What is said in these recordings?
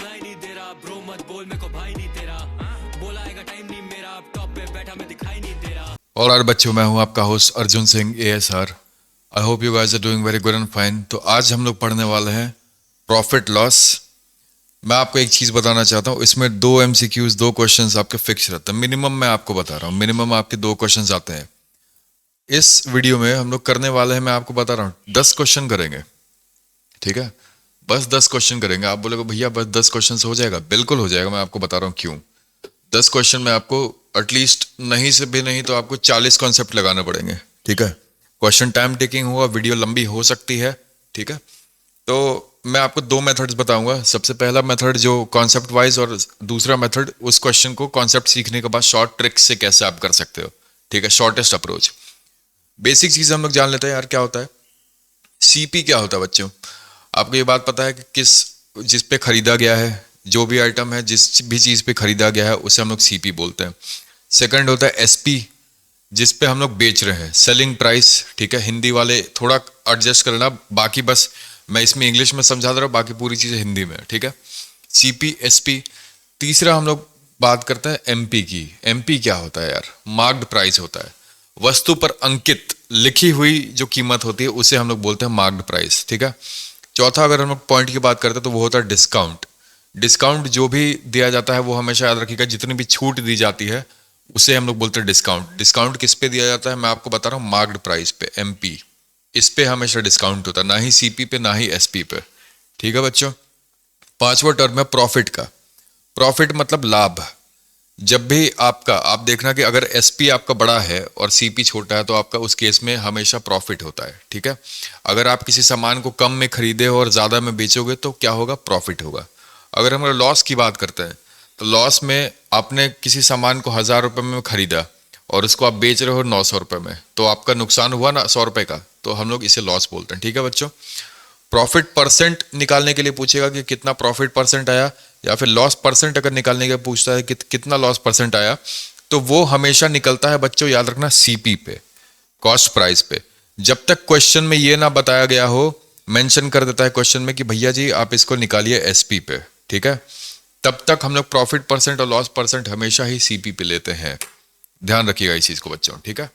सुनाई नहीं दे रहा ब्रो मत बोल मेरे को भाई नहीं तेरा बोला आएगा टाइम नहीं मेरा अब टॉप पे बैठा मैं दिखाई नहीं दे रहा। और बच्चों, मैं हूं आपका host Arjun Singh ASR। I hope you guys are doing very good and fine. तो आज हम लोग पढ़ने वाले हैं प्रॉफिट लॉस। मैं आपको एक चीज़ बताना चाहता हूँ, इसमें 2 MCQs 2 क्वेश्चंस आपके फिक्स रहते हैं मिनिमम। मैं आपको बता रहा हूँ मिनिमम आपके 2 क्वेश्चंस आते हैं। इस वीडियो में हम लोग करने वाले हैं, मैं आपको बता रहा हूँ 10 क्वेश्चन करेंगे, ठीक है। बस 10 क्वेश्चन करेंगे। आप बोलोगे भैया बस 10 क्वेश्चन से हो जाएगा? बिल्कुल हो जाएगा। मैं आपको बता रहा हूँ क्यों। 10 क्वेश्चन में आपको एटलीस्ट नहीं से भी नहीं तो आपको 40 कॉन्सेप्ट लगाने पड़ेंगे, ठीक है। क्वेश्चन टाइम टेकिंग होगा, वीडियो लंबी हो सकती है, ठीक है। तो मैं आपको 2 मेथड्स बताऊंगा। सबसे पहला मेथड जो कॉन्सेप्ट वाइज, और दूसरा मेथड उस क्वेश्चन को कॉन्सेप्ट सीखने के बाद शॉर्ट ट्रिक्स से कैसे आप कर सकते हो, ठीक है। Shortest approach. बेसिक चीज़ हम लोग जान लेते हैं यार, क्या होता है CP, क्या होता है बच्चों। आपको ये बात पता है कि जिस पे खरीदा गया है, जो भी आइटम है, जिस भी चीज़ पे खरीदा गया है उसे हम लोग CP बोलते हैं। सेकंड होता है SP, जिस पे हम लोग बेच रहे हैं, सेलिंग प्राइस, ठीक है। हिंदी वाले थोड़ा एडजस्ट करना, बाकी बस मैं इसमें इंग्लिश में समझा दे रहा हूँ, बाकी पूरी चीज़ें हिंदी में, ठीक है। CP SP। तीसरा हम लोग बात करते हैं MP की। MP क्या होता है यार? मार्क्ड प्राइस होता है। वस्तु पर अंकित लिखी हुई जो कीमत होती है उसे हम लोग बोलते हैं मार्क्ड प्राइस, ठीक है। चौथा अगर हम लोग पॉइंट की बात करते हैं तो वो होता है डिस्काउंट। डिस्काउंट जो भी दिया जाता है वो हमेशा याद रखिएगा, जितनी भी छूट दी जाती है उसे हम लोग बोलते हैं डिस्काउंट। डिस्काउंट किस पे दिया जाता है? मैं आपको बता रहा हूँ मार्क्ड प्राइस पे, MP। इस पे हमेशा डिस्काउंट होता है, ना ही CP पे ना ही SP पे, ठीक है बच्चों। पांचवा टर्म है प्रॉफिट का। प्रॉफिट मतलब लाभ। जब भी आपका, आप देखना कि अगर SP आपका बड़ा है और CP छोटा है तो आपका उस केस में हमेशा प्रॉफिट होता है, ठीक है। अगर आप किसी सामान को कम में खरीदे और ज़्यादा में बेचोगे तो क्या होगा? प्रॉफिट होगा। अगर हम लॉस की बात करते हैं तो लॉस में आपने किसी सामान को 1000 रुपये में खरीदा और उसको आप बेच रहे हो 900 रुपये में, तो आपका नुकसान हुआ ना 100 रुपये का, तो हम लोग इसे लॉस बोलते हैं, ठीक है बच्चों। प्रॉफिट परसेंट निकालने के लिए पूछेगा कि कितना प्रॉफिट परसेंट आया, या फिर लॉस परसेंट अगर निकालने के लिए पूछता है कि कितना लॉस परसेंट आया, तो वो हमेशा निकलता है बच्चों, याद रखना, CP पे, कॉस्ट प्राइस पे। जब तक क्वेश्चन में ये ना बताया गया हो, मेंशन कर देता है क्वेश्चन में कि भैया जी आप इसको निकालिए SP पे, ठीक है, तब तक हम लोग प्रॉफिट परसेंट और लॉस परसेंट हमेशा ही CP पे लेते हैं। ध्यान रखिएगा इस चीज को बच्चों, ठीक है।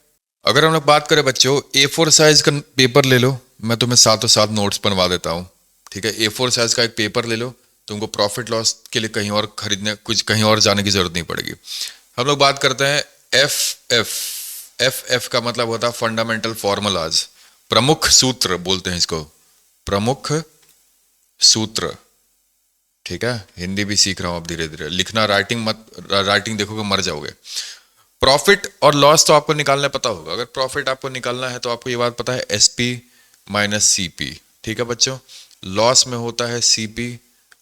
अगर हम लोग बात करें बच्चों, A4 साइज का पेपर ले लो, मैं तुम्हें साथों साथ नोट्स बनवा देता हूँ, ठीक है। A4 साइज का एक पेपर ले लो, तुमको प्रॉफिट लॉस के लिए कहीं और खरीदने, कुछ कहीं और जाने की जरूरत नहीं पड़ेगी। हम लोग बात करते हैं FF का मतलब होता है फंडामेंटल फॉर्मूलाज, प्रमुख सूत्र बोलते हैं इसको, प्रमुख सूत्र, ठीक है। हिंदी भी सीख रहा हूं अब धीरे धीरे। लिखना, राइटिंग देखोगे मर जाओगे। प्रॉफिट और लॉस तो आपको निकालना पता होगा। अगर प्रॉफिट आपको निकालना है तो आपको ये बात पता है SP माइनस CP, ठीक है बच्चों। लॉस में होता है CP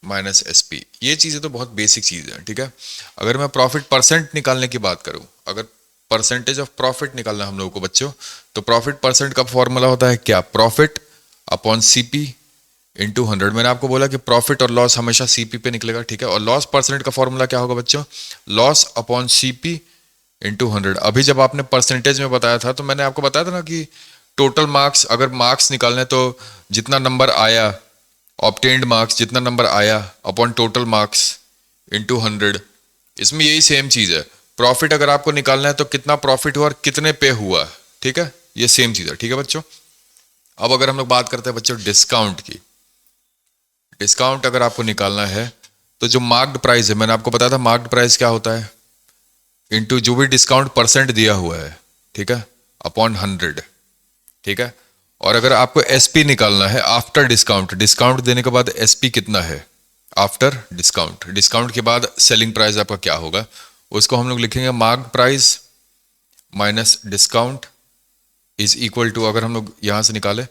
माइनस SP। ये चीजें तो बहुत बेसिक चीज है, ठीक है। अगर मैं प्रॉफिट परसेंट निकालने की बात करूं, अगर परसेंटेज ऑफ प्रॉफिट निकालना हम लोगों को बच्चों, तो प्रॉफिट परसेंट का फॉर्मूला होता है क्या? Profit upon CP into 100। मैंने आपको बोला कि प्रॉफिट और लॉस हमेशा CP पे निकलेगा, ठीक है। और लॉस परसेंट का फॉर्मूला क्या होगा बच्चों? Loss upon CP into 100। अभी जब आपने परसेंटेज में बताया था तो मैंने आपको बताया था ना कि टोटल मार्क्स, अगर मार्क्स निकालने तो जितना नंबर आया, ऑब्टेन्ड मार्क्स जितना नंबर आया अपॉन टोटल मार्क्स इंटू 100। इसमें यही सेम चीज है। प्रॉफिट अगर आपको निकालना है तो कितना प्रॉफिट हुआ और कितने पे हुआ, ठीक है, ये सेम चीज है, ठीक है बच्चों। अब अगर हम लोग बात करते हैं बच्चों डिस्काउंट की, डिस्काउंट अगर आपको निकालना है तो जो मार्क्ड प्राइस है, मैंने आपको बताया था मार्क्ड प्राइस क्या होता है, इंटू जो भी डिस्काउंट परसेंट दिया हुआ है, ठीक है, अपॉन 100, ठीक है। और अगर आपको SP निकालना है आफ्टर डिस्काउंट, डिस्काउंट देने के बाद SP कितना है आफ्टर डिस्काउंट, डिस्काउंट के बाद सेलिंग प्राइस आपका क्या होगा, उसको हम लोग लिखेंगे marked price minus discount is equal to, अगर हम लोग यहां से निकाले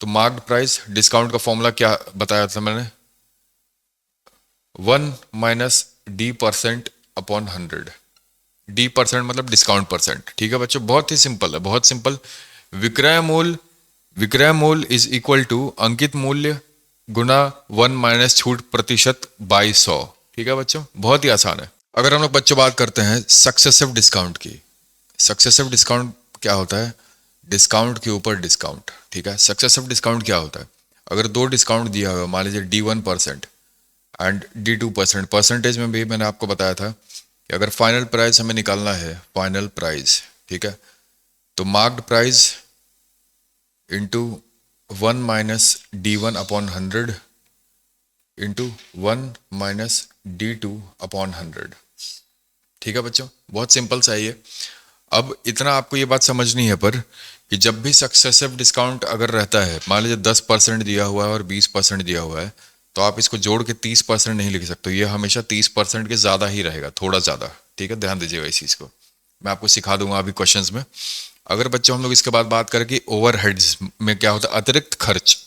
तो मार्क्ड प्राइस, डिस्काउंट का फॉर्मूला क्या बताया था मैंने, 1 माइनस D% अपॉन 100। D% मतलब डिस्काउंट परसेंट, ठीक है बच्चों। बहुत ही सिंपल है, बहुत सिंपल। विक्रय मूल्य इज इक्वल टू अंकित मूल्य गुना 1 माइनस छूट प्रतिशत बाई 100, ठीक है बच्चों। बहुत ही आसान है। अगर हम लोग बच्चों बात करते हैं सक्सेसिव डिस्काउंट की, सक्सेसिव डिस्काउंट क्या होता है? डिस्काउंट के ऊपर डिस्काउंट, ठीक है। सक्सेसिव डिस्काउंट क्या होता है? अगर 2 डिस्काउंट दिया हुआ, मान लीजिए D1% एंड D2%। परसेंटेज में भी मैंने आपको बताया था कि अगर फाइनल प्राइस हमें निकालना है, फाइनल प्राइस, ठीक है, तो marked price into 1 minus D1 upon 100 into 1 minus D2 upon 100। ठीक है बच्चों, बहुत सिंपल सा है ये। अब इतना आपको ये बात समझनी है पर कि जब भी सक्सेसिव डिस्काउंट अगर रहता है, मान लीजिए 10% दिया हुआ है और 20% दिया हुआ है, तो आप इसको जोड़ के 30% नहीं लिख सकते। ये हमेशा 30% के ज़्यादा ही रहेगा, थोड़ा ज़्यादा। ठीक है, ध्यान दीजिएगा इस चीज़ को, मैं आपको सिखा दूंगा अभी क्वेश्चंस में। अगर बच्चों हम लोग इसके बाद बात करें कि ओवरहेड्स में क्या होता है, अतिरिक्त खर्च।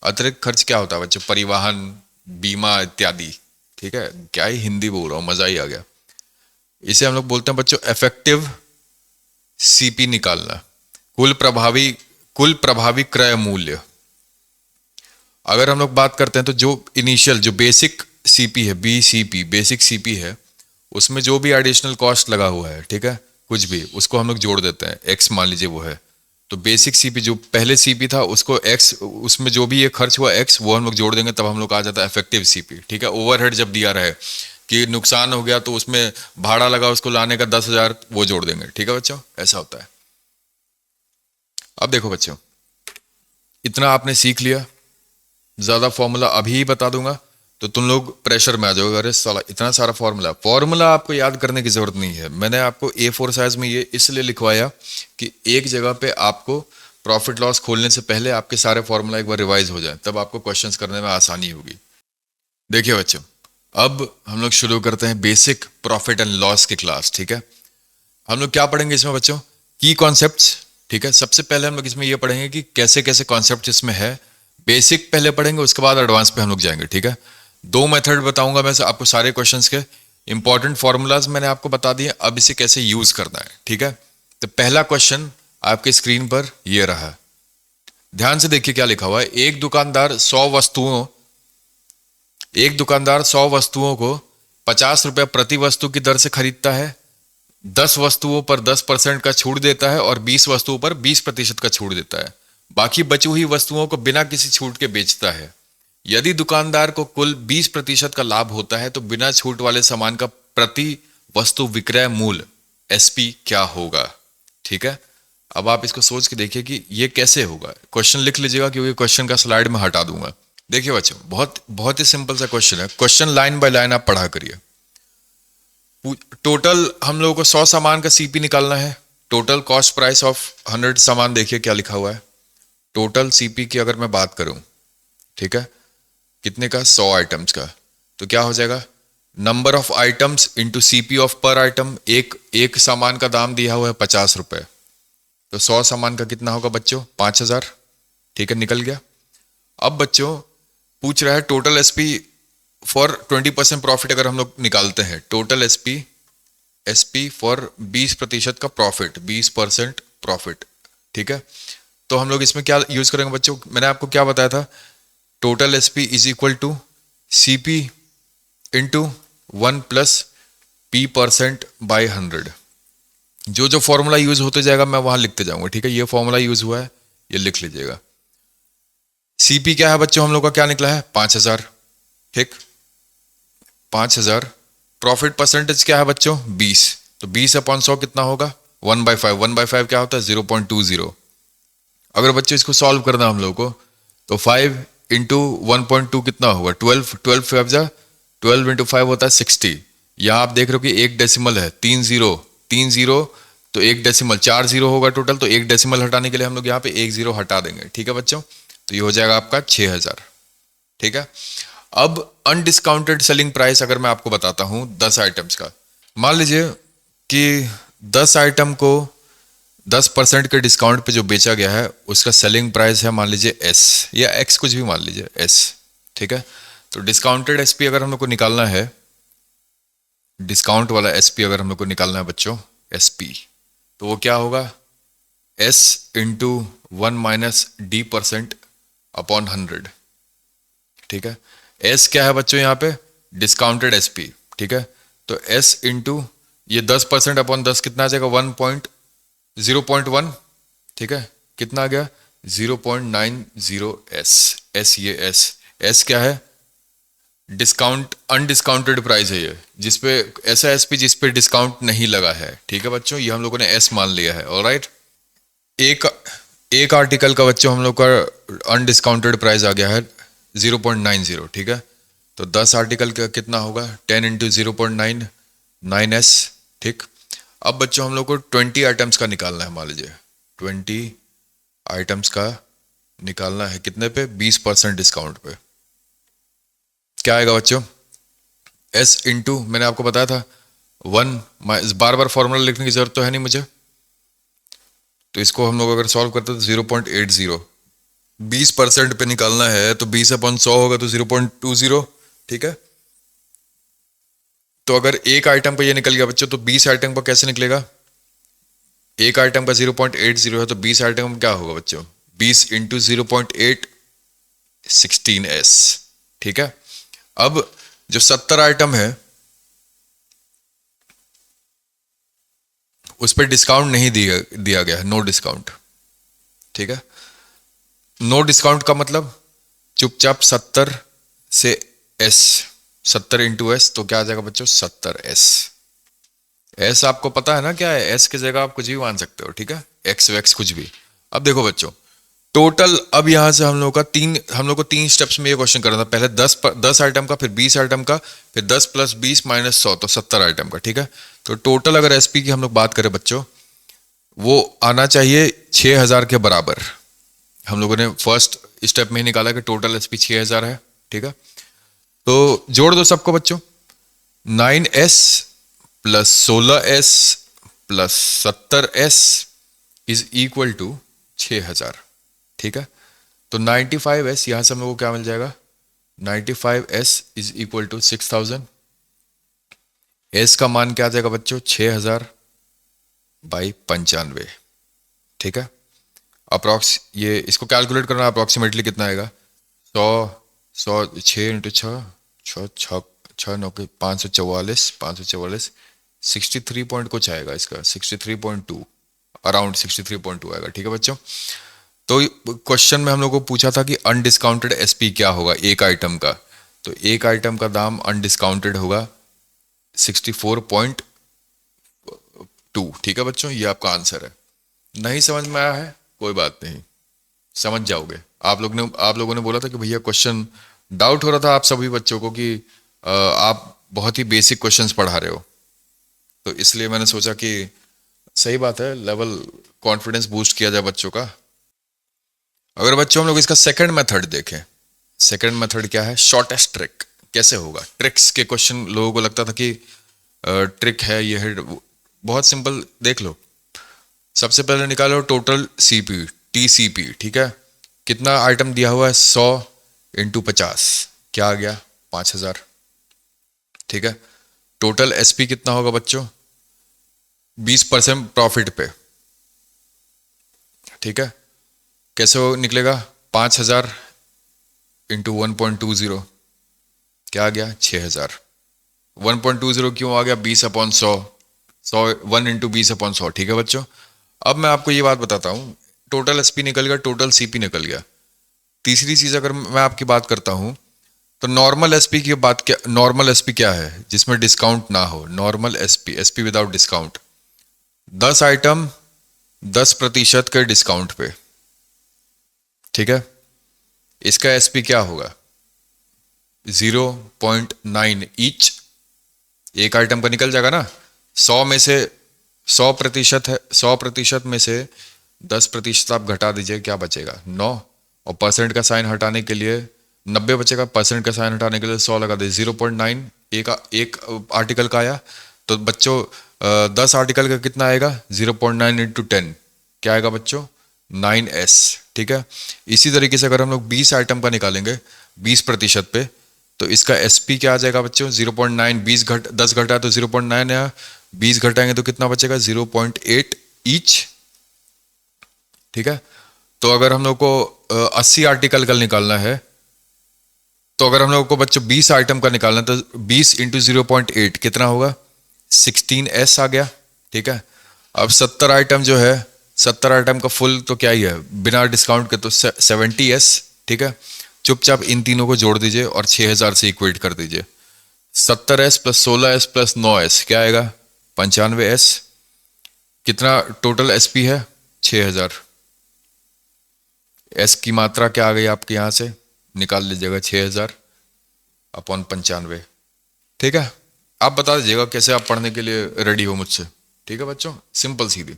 अतिरिक्त खर्च क्या होता है बच्चों? परिवहन, बीमा इत्यादि। ठीक है, क्या ही हिंदी बोल रहा हूँ, मज़ा ही आ गया। इसे हम लोग बोलते हैं बच्चों इफेक्टिव सीपी निकालना, कुल प्रभावी क्रय मूल्य। अगर हम लोग बात करते हैं तो जो इनिशियल, जो बेसिक सीपी है, बीसीपी, बेसिक सीपी है, उसमें जो भी एडिशनल कॉस्ट लगा हुआ है, ठीक है, कुछ भी, उसको हम लोग जोड़ देते हैं। एक्स मान लीजिए वो है, तो बेसिक सीपी जो पहले सीपी था उसको एक्स, उसमें जो भी ये खर्च हुआ एक्स, वो हम लोग जोड़ देंगे, तब हम लोग आ जाता है इफेक्टिव सीपी। ठीक है, ओवरहेड जब दिया रहे कि नुकसान हो गया तो उसमें भाड़ा लगा उसको लाने का 10,000, वो जोड़ देंगे। ठीक है बच्चों, ऐसा होता है। अब देखो बच्चों, इतना आपने सीख लिया, ज्यादा फॉर्मूला अभी ही बता दूंगा तो तुम लोग प्रेशर में आ जाओगे, अरे साला इतना सारा फॉर्मूला आपको याद करने की जरूरत नहीं है। मैंने आपको A4 साइज में ये इसलिए लिखवाया कि एक जगह पे आपको प्रॉफिट लॉस खोलने से पहले आपके सारे फॉर्मूला एक बार रिवाइज हो जाए, तब आपको क्वेश्चंस करने में आसानी होगी। देखिए बच्चों, अब हम लोग शुरू करते हैं बेसिक प्रॉफिट एंड लॉस की क्लास। ठीक है, हम लोग क्या पढ़ेंगे इसमें बच्चों? की कॉन्सेप्ट्स। ठीक है, सबसे पहले हम लोग इसमें ये पढ़ेंगे कि कैसे कैसे कॉन्सेप्ट इसमें है। बेसिक पहले पढ़ेंगे, उसके बाद एडवांस पे हम लोग जाएंगे। ठीक है, 2 मेथड बताऊंगा मैं आपको सारे क्वेश्चंस के। इंपॉर्टेंट फॉर्मूलाज मैंने आपको बता दिए, अब इसे कैसे यूज करना है। ठीक है, तो पहला क्वेश्चन आपके स्क्रीन पर ये रहा, ध्यान से देखिए क्या लिखा हुआ है। एक दुकानदार 100 वस्तुओं को 50 रुपए प्रति वस्तु की दर से खरीदता है, 10 वस्तुओं पर 10% का छूट देता है और 20 वस्तुओं पर 20% का छूट देता है। बाकी बची हुई वस्तुओं को बिना किसी छूट के बेचता है। यदि दुकानदार को कुल 20% का लाभ होता है तो बिना छूट वाले सामान का प्रति वस्तु विक्रय मूल्य एसपी क्या होगा? ठीक है, अब आप इसको सोच के देखिए कि ये कैसे होगा। क्वेश्चन लिख लीजिएगा क्योंकि क्वेश्चन का स्लाइड में हटा दूंगा। देखिए बच्चों, बहुत ही सिंपल सा क्वेश्चन है। क्वेश्चन लाइन बाय लाइन आप पढ़ा करिए। टोटल हम लोगों को 100 सामान का सीपी निकालना है। टोटल कॉस्ट प्राइस ऑफ 100 सामान, देखिए क्या लिखा हुआ है। टोटल सीपी की अगर मैं बात करूं, ठीक है, कितने का? 100 आइटम्स का, तो क्या हो जाएगा? Number of items into CP of पर आइटम। एक सामान का दाम दिया हुआ है 50 रुपए, तो 100 सामान का कितना होगा बच्चों? 5,000। ठीक है, निकल गया। अब बच्चों पूछ रहा है टोटल एसपी फॉर 20% प्रॉफिट। अगर हम लोग निकालते हैं टोटल एसपी फॉर 20% का प्रॉफिट, 20% प्रॉफिट। ठीक है, तो हम लोग इसमें क्या यूज करेंगे बच्चों? मैंने आपको क्या बताया था? Total SP is equal to CP into 1 plus P% by 100। जो जो फॉर्मूला यूज होते जाएगा मैं वहां लिखते जाऊंगा। ठीक है, ये फॉर्मूला यूज हुआ है, ये लिख लीजिएगा। सीपी क्या है बच्चों? हम लोग का क्या निकला है? 5,000। ठीक, 5,000। प्रॉफिट परसेंटेज क्या है बच्चों? 20। तो 20/100 कितना होगा? 1/5। 1/5 क्या होता है? 0.20। अगर बच्चों इसको सॉल्व करना हम लोग को, तो 5 इंटू 1.2 कितना होगा? 12। 12 इंटू 5 होता है 60। यहां आप देख रहे हो कि एक डेसिमल है, 3 जीरो, तो एक डेसिमल 4 जीरो होगा टोटल। तो एक डेसिमल हटाने के लिए हम लोग यहाँ पे एक जीरो हटा देंगे। ठीक है बच्चों, तो ये हो जाएगा आपका 6,000। ठीक है, अब अनडिस्काउंटेड सेलिंग प्राइस अगर मैं आपको बताता हूं 10 आइटम्स का, मान लीजिए कि 10 आइटम को 10% के डिस्काउंट पे जो बेचा गया है उसका सेलिंग प्राइस है मान लीजिए S या X, कुछ भी मान लीजिए S। ठीक है, तो डिस्काउंटेड एसपी अगर हम लोग को निकालना है, डिस्काउंट वाला एसपी अगर हम लोग को निकालना है बच्चों, एसपी, तो वो क्या होगा? S into 1 minus D% upon 100। ठीक है, S क्या है बच्चों यहाँ पे? Discounted SP. ठीक है, तो S इंटू ये 10% अपॉन 10 कितना आ जाएगा? 0.1। ठीक है, कितना आ गया? 0.90 S। ये S क्या है? डिस्काउंट अनडिस्काउंटेड प्राइस है ये, जिसपे ऐसा एसपी जिस पे डिस्काउंट नहीं लगा है, ठीक है बच्चों, ये हम लोगों ने एस मान लिया है। ऑलराइट, एक एक आर्टिकल का बच्चों हम लोग का अनडिस्काउंटेड प्राइस आ गया है 0.90, ठीक है। तो 10 आर्टिकल का कितना होगा, 10 इंटू 0.9, 9s, ठीक। अब बच्चों हम लोग को 20 आइटम्स का निकालना है, मान लीजिए 20 आइटम्स का निकालना है, कितने पे, 20% डिस्काउंट पे। क्या आएगा बच्चों, एस इंटू, मैंने आपको बताया था 1, बार बार फॉर्मूला लिखने की जरूरत तो है नहीं मुझे, तो इसको हम लोग अगर सॉल्व करते तो 0.80, 20% पे निकालना है तो 20/100 होगा तो 0.20, ठीक है। तो अगर एक आइटम पे ये निकल गया बच्चों, तो 20 आइटम पर कैसे निकलेगा, एक आइटम का 0.80 है तो 20 आइटम में क्या होगा बच्चों, 20 इंटू 0.8, 16s, ठीक है। अब जो 70 आइटम है उस पर डिस्काउंट नहीं दिया गया है, नो डिस्काउंट, ठीक है। नो डिस्काउंट का मतलब चुपचाप 70 से एस, 70 इंटू एस, तो क्या आ जाएगा बच्चों, 70s। एस आपको पता है ना क्या है, एस की जगह आप कुछ भी मान सकते हो, ठीक है, एक्स वैक्स कुछ भी। अब देखो बच्चों, टोटल अब यहां से हम लोग को 3 स्टेप्स में ये क्वेश्चन करना था। पहले 10 आइटम का, फिर 20 आइटम का, फिर 10 + 20 - 100, तो 70 आइटम का, ठीक है। तो टोटल अगर एसपी की हम लोग बात करें बच्चों, वो आना चाहिए 6000 के बराबर। हम लोगों ने फर्स्ट स्टेप में ही निकाला कि टोटल एसपी 6000 है, ठीक है। तो जोड़ दो सबको बच्चों, 9s + 16s + 70s is equal to 6000, ठीक है। तो 95s यहां से हम लोग को क्या मिल जाएगा, 95s is equal to 6000। S का मान क्या आ जाएगा बच्चों, 6000/95, ठीक है। अप्रॉक्स ये इसको कैलकुलेट करना, अप्रॉक्सीमेटली कितना आएगा, 100 6 इंटू 6 6 9 के 544 63 पॉइंट कुछ आएगा इसका, 63.2, अराउंड 63.2 आएगा, ठीक है बच्चों। तो क्वेश्चन में हम लोग को पूछा था कि अनडिस्काउंटेड एसपी क्या होगा एक आइटम का, तो एक आइटम का दाम अनडिस्काउंटेड होगा 64.2, ठीक है बच्चों, ये आपका आंसर है। नहीं समझ में आया है कोई बात नहीं, समझ जाओगे। आप लोगों ने बोला था कि भैया क्वेश्चन डाउट हो रहा था आप सभी बच्चों को कि आप बहुत ही बेसिक क्वेश्चंस पढ़ा रहे हो, तो इसलिए मैंने सोचा कि सही बात है, लेवल कॉन्फिडेंस बूस्ट किया जाए बच्चों का। अगर बच्चों हम लोग इसका सेकंड मेथड देखें, सेकंड मेथड क्या है, शॉर्टेस्ट ट्रिक कैसे होगा। ट्रिक्स के क्वेश्चन लोगों को लगता था कि ट्रिक है ये है, बहुत सिंपल, देख लो। सबसे पहले निकालो टोटल सीपी, टीसीपी, ठीक है। कितना आइटम दिया हुआ है, 100 इंटू 50, क्या आ गया, 5000, ठीक है। टोटल एसपी कितना होगा बच्चों, 20% प्रॉफिट पे, ठीक है। कैसे निकलेगा, 5000 इंटू 1.20, क्या आ गया, 6000। 1.20 क्यों आ गया, 20/100, 1 इंटू 20/100, ठीक है बच्चों। अब मैं आपको ये बात बताता हूं, टोटल एसपी निकल गया, टोटल सीपी निकल गया। तीसरी चीज अगर मैं आपकी बात करता हूं, तो नॉर्मल एसपी की बात, क्या नॉर्मल एसपी क्या है, जिसमें डिस्काउंट ना हो, normal SP, SP without discount. 10 item 10% के डिस्काउंट पे, ठीक है। इसका एसपी क्या होगा, 0.9 ईच, एक आइटम का निकल जाएगा ना। 100 में से 100% है, 100% में से 10% आप घटा दीजिए, क्या बचेगा, 9, और परसेंट का साइन हटाने के लिए 90 बचेगा, परसेंट का साइन हटाने के लिए 100 लगा दीजिए, 0.9 एक आर्टिकल का आया। तो बच्चों 10 आर्टिकल का कितना आएगा, 0.9 इंटू 10, क्या आएगा बच्चों, 9s, ठीक है। इसी तरीके से अगर हम लोग 20 आइटम का निकालेंगे 20% पे, तो इसका एसपी क्या आ जाएगा बच्चों, 0.9, 10 घटा तो 0.9 है, 20 घटाएंगे तो कितना बचेगा, 0.8 ईच, ठीक है। तो अगर हम लोग को 80 आर्टिकल का निकालना है, तो अगर हम लोग को बच्चों 20 आइटम का निकालना है, तो 20 इंटू 0.8 कितना होगा, 16s आ गया, ठीक है। अब 70 आइटम जो है, 70 आइटम का फुल तो क्या ही है, बिना डिस्काउंट के तो 70s, ठीक है। चुपचाप इन तीनों को जोड़ दीजिए और 6000 से इक्वेट कर दीजिए। 70s plus 16s plus 9s क्या आएगा? 95s। कितना टोटल एसपी है? 6000। एस की मात्रा क्या आ गई आपके यहां से? निकाल लीजिएगा 6000 अपॉन 95। ठीक है, आप बता दीजिएगा कैसे आप पढ़ने के लिए रेडी हो मुझसे। ठीक है बच्चों, सिंपल सीधी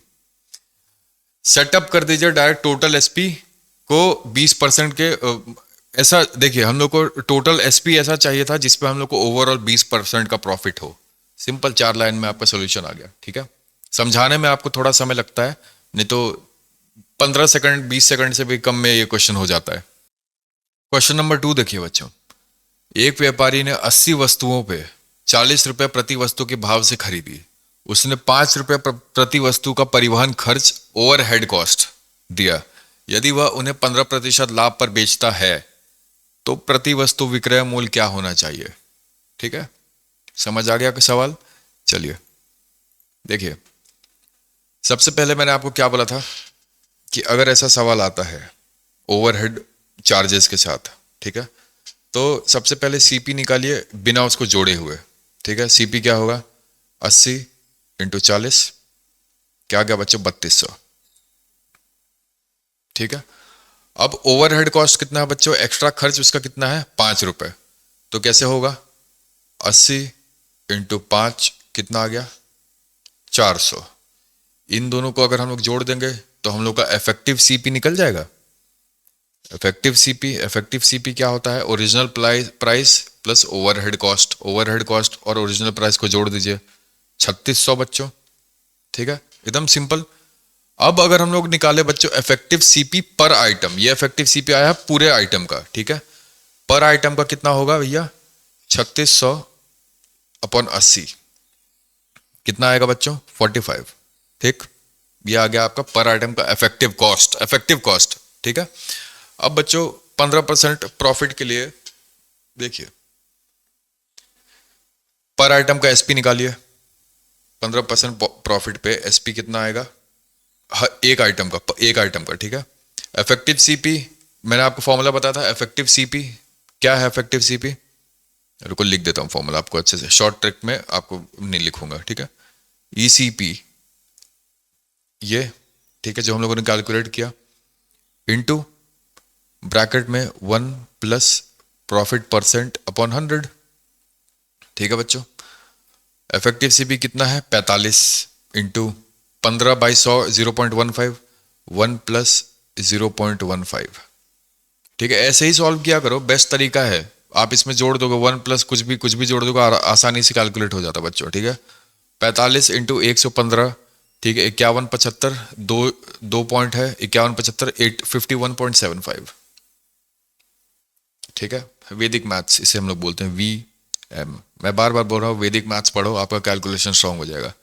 सेटअप कर दीजिए डायरेक्ट टोटल एसपी को 20% के ऐसा देखिए, हम लोग को टोटल एसपी ऐसा चाहिए था जिसपे हम लोग को ओवरऑल 20% का प्रॉफिट हो। सिंपल 4 लाइन में आपका सोल्यूशन आ गया। ठीक है, समझाने में आपको थोड़ा समय लगता है, नहीं तो 15 सेकंड 20 सेकंड से भी कम में ये क्वेश्चन हो जाता है। क्वेश्चन नंबर 2 देखिए बच्चों, एक व्यापारी ने 80 वस्तुओं पे 40 रुपए प्रति वस्तु के भाव से खरीदी। उसने 5 रुपए प्रति वस्तु का परिवहन खर्च ओवरहेड कॉस्ट दिया। यदि वह उन्हें 15% लाभ पर बेचता है तो प्रति वस्तु विक्रय मूल्य क्या होना चाहिए? ठीक है, समझ आ गया कि सवाल? चलिए देखिए, सबसे पहले मैंने आपको क्या बोला था कि अगर ऐसा सवाल आता है ओवरहेड चार्जेस के साथ, ठीक है, तो सबसे पहले सीपी निकालिए बिना उसको जोड़े हुए। ठीक है, सीपी क्या होगा? 80 इंटू 40 क्या गया बच्चों? 3200। ठीक है, अब ओवरहेड कॉस्ट कितना है बच्चों? एक्स्ट्रा खर्च उसका कितना है? 5 रुपए। तो कैसे होगा? 80 इंटू 5 कितना आ गया? 400। इन दोनों को अगर हम लोग जोड़ देंगे तो हम लोग का इफेक्टिव सीपी निकल जाएगा। इफेक्टिव सीपी क्या होता है? Original price plus overhead cost. Overhead cost और ओरिजिनल प्राइस को जोड़ दीजिए, 3600 बच्चों। ठीक है, एकदम सिंपल। अब अगर हम लोग निकाले बच्चों इफेक्टिव सीपी पर आइटम, ये इफेक्टिव सीपी आया है पूरे आइटम का। ठीक है, पर आइटम का कितना होगा भैया? 3600 अपॉन 80 कितना आएगा बच्चों? 45। ठीक, ये आ गया आपका पर आइटम का इफेक्टिव कॉस्ट। ठीक है, अब बच्चों 15% प्रॉफिट के लिए देखिए, पर आइटम का एसपी निकालिए। 15% प्रॉफिट पे एसपी कितना आएगा? एक आइटम का। ठीक है, इफेक्टिव सीपी मैंने आपको फॉर्मूला बताया था। इफेक्टिव सीपी क्या है? इफेक्टिव सीपी रुको लिख देता हूं फॉर्मूला आपको अच्छे से, शॉर्ट ट्रिक में आपको नहीं लिखूंगा। ठीक है, ईसीपी ये, ठीक है, जो हम लोगों ने कैलकुलेट किया, इनटू ब्रैकेट में 1 प्लस प्रॉफिट परसेंट अपॉन 100। ठीक है बच्चों, इफेक्टिव सीपी कितना है? 45 इंटू 15/100 0.15, 1 प्लस 0.15। ठीक है, ऐसे ही सॉल्व किया करो, बेस्ट तरीका है। आप इसमें जोड़ दोगे 1 प्लस कुछ भी जोड़ दोगे, आसानी से कैलकुलेट हो जाता बच्चों। ठीक है, 45 इंटू 115, ठीक है, 5175, दो पॉइंट है, 5175 51.75। ठीक है, वैदिक मैथ्स इसे हम लोग बोलते हैं, VM। मैं बार बार बोल रहा हूँ वैदिक मैथ्स पढ़ो, आपका कैलकुलेशन स्ट्रांग हो जाएगा।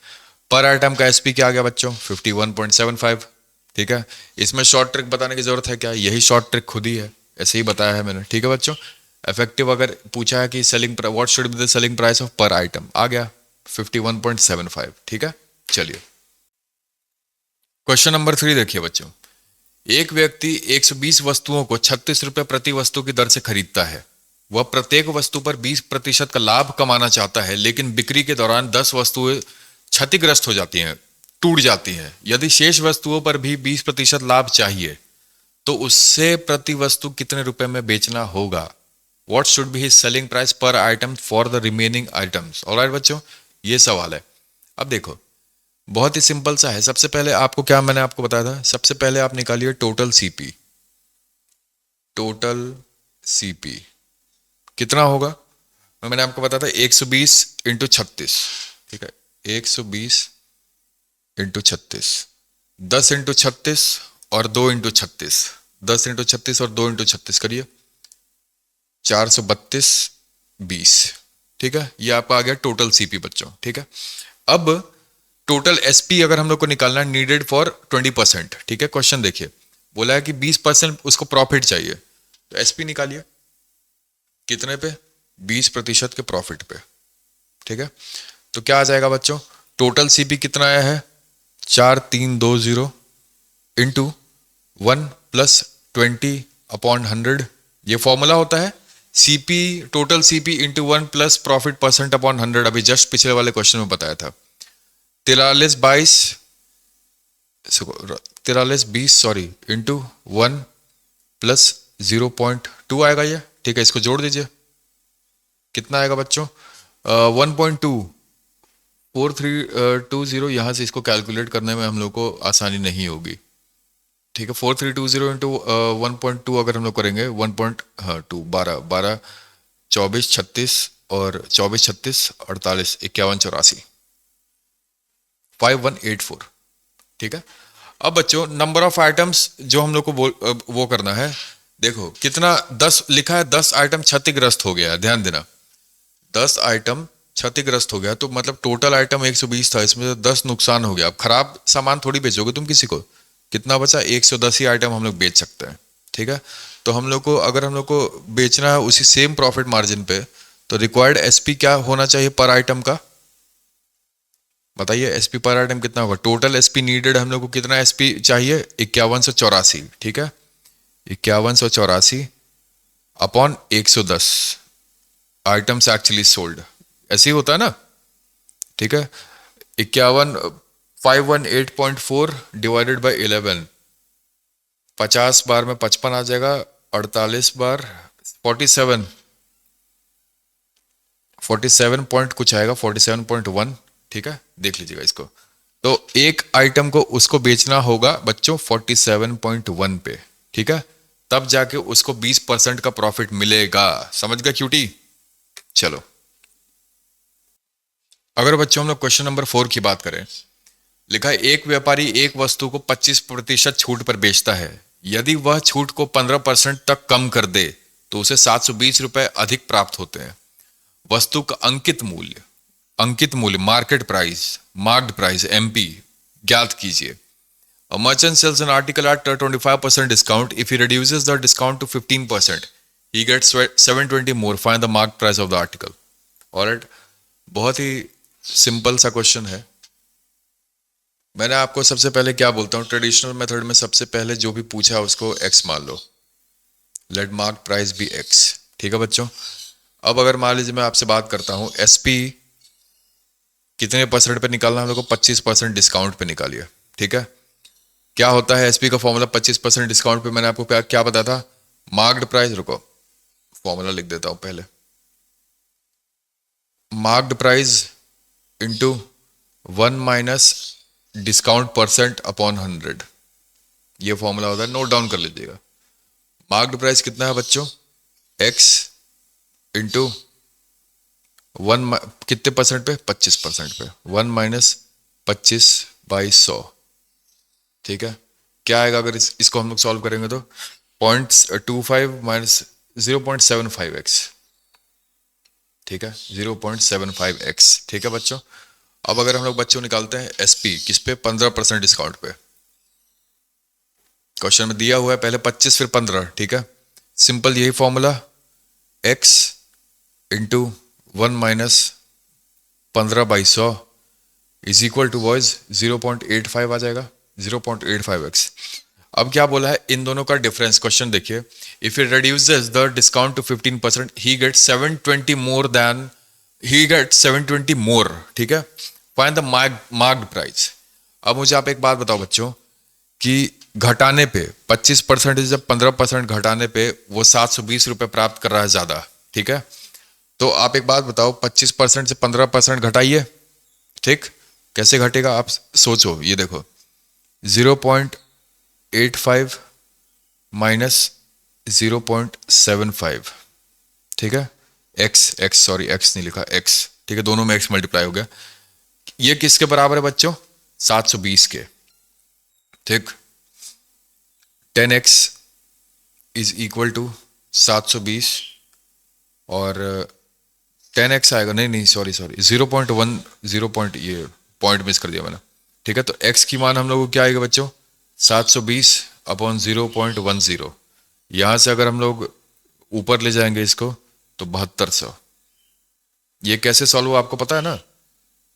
पर आइटम का एसपी क्या आ गया बच्चों? 51.75। ठीक है, इसमें शॉर्ट ट्रिक बताने की जरूरत है क्या? यही शॉर्ट ट्रिक खुद ही है, ऐसे ही बताया है मैंने। ठीक है बच्चों, इफेक्टिव अगर पूछा है कि what should be the selling price of पर आइटम, आ गया 51.75। ठीक है, चलिए क्वेश्चन नंबर 3 देखिए बच्चों, एक व्यक्ति 120 वस्तुओं को 36 रुपए प्रति वस्तु की दर से खरीदता है। वह प्रत्येक वस्तु पर 20% का लाभ कमाना चाहता है, लेकिन बिक्री के दौरान 10 वस्तुएं क्षतिग्रस्त हो जाती हैं, टूट जाती हैं। यदि शेष वस्तुओं पर भी 20% लाभ चाहिए तो उससे प्रति वस्तु कितने रुपए में बेचना होगा? What should be his selling price per item for the remaining items. Alright बच्चों, ये सवाल है। अब देखो, बहुत ही सिंपल सा है। सबसे पहले आपको क्या मैंने आपको बताया था, सबसे पहले आप निकालिए टोटल सीपी। टोटल सीपी कितना होगा? मैंने आपको बताया था 120 इंटू 36। ठीक है, 120 इंटू 36, 10 इंटू 36 और 2 इंटू 36, 10 इंटू 36 और 2 इंटू 36 करिए, 432 20। ठीक है, ये आपका आ गया टोटल सीपी बच्चों। ठीक है, अब टोटल एसपी अगर हम लोग को निकालना है, नीडेड फॉर 20%। ठीक है, क्वेश्चन देखिए, बोला है कि 20% उसको प्रॉफिट चाहिए, तो एसपी निकालिए कितने पे? 20% के प्रॉफिट पे। ठीक है, तो क्या आ जाएगा बच्चों? टोटल सीपी कितना आया है? 4320 इंटू 1 प्लस 20 अपॉन 100 ये फॉर्मूला होता है CP, total CP into 1 plus profit percent upon 100। अभी जस्ट पिछले वाले क्वेश्चन में बताया था। 4320 सॉरी इंटू 1 प्लस 0.2 आएगा ये, ठीक है। इसको जोड़ दीजिए, कितना आएगा बच्चों? 1.4320। यहाँ से इसको कैलकुलेट करने में हम लोग को आसानी नहीं होगी, ठीक है। 4320 इंटू 1.2 अगर हम लोग करेंगे 1.2 12 24 36 और 24 36 48 51 84 5184, ठीक है। अब बच्चों नंबर ऑफ आइटम्स जो हम लोग को वो करना है, देखो कितना 10 लिखा है, 10 आइटम क्षतिग्रस्त हो गया है, ध्यान देना। 10 आइटम क्षतिग्रस्त हो गया तो मतलब टोटल आइटम 120 था, इसमें से 10 नुकसान हो गया। अब खराब सामान थोड़ी बेचोगे तुम किसी को, कितना बचा? 110 ही आइटम हम लोग बेच सकते हैं, ठीक है। तो हम लोग को अगर हम लोग को बेचना है उसी सेम प्रॉफिट मार्जिन पे, तो रिक्वायर्ड एसपी क्या होना चाहिए पर आइटम का? बताइए, एसपी पर आइटम कितना होगा? टोटल एसपी नीडेड हम लोग को कितना एसपी चाहिए? 5184, ठीक है। 5184 अपॉन 110 आइटम्स एक्चुअली सोल्ड, ऐसे ही होता है ना, ठीक है। 518.4 डिवाइडेड बाई 11, 50 बार में 55 आ जाएगा, 48 बार 47 पॉइंट कुछ आएगा, 47.1, ठीक है। देख लीजिएगा इसको। तो एक आइटम को उसको बेचना होगा बच्चों 47.1 पे, ठीक है, तब जाके उसको 20% का प्रॉफिट मिलेगा। समझ गया क्यूटी? चलो, अगर बच्चों हम लोग क्वेश्चन नंबर 4 की बात करें, लिखा है एक व्यापारी एक वस्तु को 25% छूट पर बेचता है। यदि वह छूट को 15% तक कम कर दे तो उसे 720 रुपए अधिक प्राप्त होते हैं। वस्तु का अंकित मूल्य market price, marked price MP ज्ञात कीजिए। A merchant sells an article at a 25% discount. If he reduces the discount to 15%, he gets 720 more. Find the marked price of the article. Alright, बहुत ही सिंपल सा question है। मैंने आपको सबसे पहले क्या बोलता हूँ, ट्रेडिशनल मेथड में सबसे पहले जो भी पूछा उसको x मान लो, let mark price be x, ठीक है बच्चों। अब अगर मान लीजिए मैं आपसे बात करता हूँ एसपी कितने परसेंट पे निकालना है हम लोग को? 25% डिस्काउंट पे निकालिए, ठीक है। क्या होता है एसपी का फॉर्मूला? 25% डिस्काउंट पे मैंने आपको क्या बताया था? मार्क्ड प्राइस, रुको फॉर्मूला लिख देता हूं पहले। Marked price into 1 minus discount percent upon 100, ये फॉर्मूला होता है, नोट डाउन कर लीजिएगा। मार्क्ड प्राइस कितना है बच्चों? x इंटू 1 कितने परसेंट पे? 25% पे, 1 माइनस 25/100, ठीक है। क्या आएगा अगर इसको हम लोग सॉल्व करेंगे तो 0.25 माइनस 0.75x, ठीक है, 0.75x, ठीक है बच्चों। अब अगर हम लोग बच्चों निकालते हैं एसपी किस पे? 15% डिस्काउंट पे। क्वेश्चन में दिया हुआ है पहले 25 फिर 15, ठीक है। सिंपल यही formula, x into 1 minus 15/100 is equal to boys 0.85 आ जाएगा, 0.85x। अब क्या बोला है? इन दोनों का डिफरेंस, क्वेश्चन देखिए। If he reduces the discount to 15%, he gets 720 more, ठीक है। Find the marked price. अब मुझे आप एक बात बताओ बच्चों कि घटाने पे 25% जब 15% घटाने पे वो 720 रुपए प्राप्त कर रहा है ज्यादा, ठीक है। तो आप एक बात बताओ, 25% से 15% घटाइए, ठीक, कैसे घटेगा आप सोचो। ये देखो 0.85 माइनस 0.75, ठीक है। x नहीं लिखा, x, ठीक है, दोनों में x मल्टीप्लाई हो गया। ये किसके बराबर है बच्चों? 720 के, ठीक। 10x इज इक्वल टू 720 और 10x आएगा, नहीं सॉरी 0.1 ये पॉइंट मिस कर दिया मैंने, ठीक है। तो x की मान हम लोग को क्या आएगा बच्चों? 720 अपॉन 0.10। यहां से अगर हम लोग ऊपर ले जाएंगे इसको तो 7200। ये कैसे सॉल्व हुआ आपको पता है ना?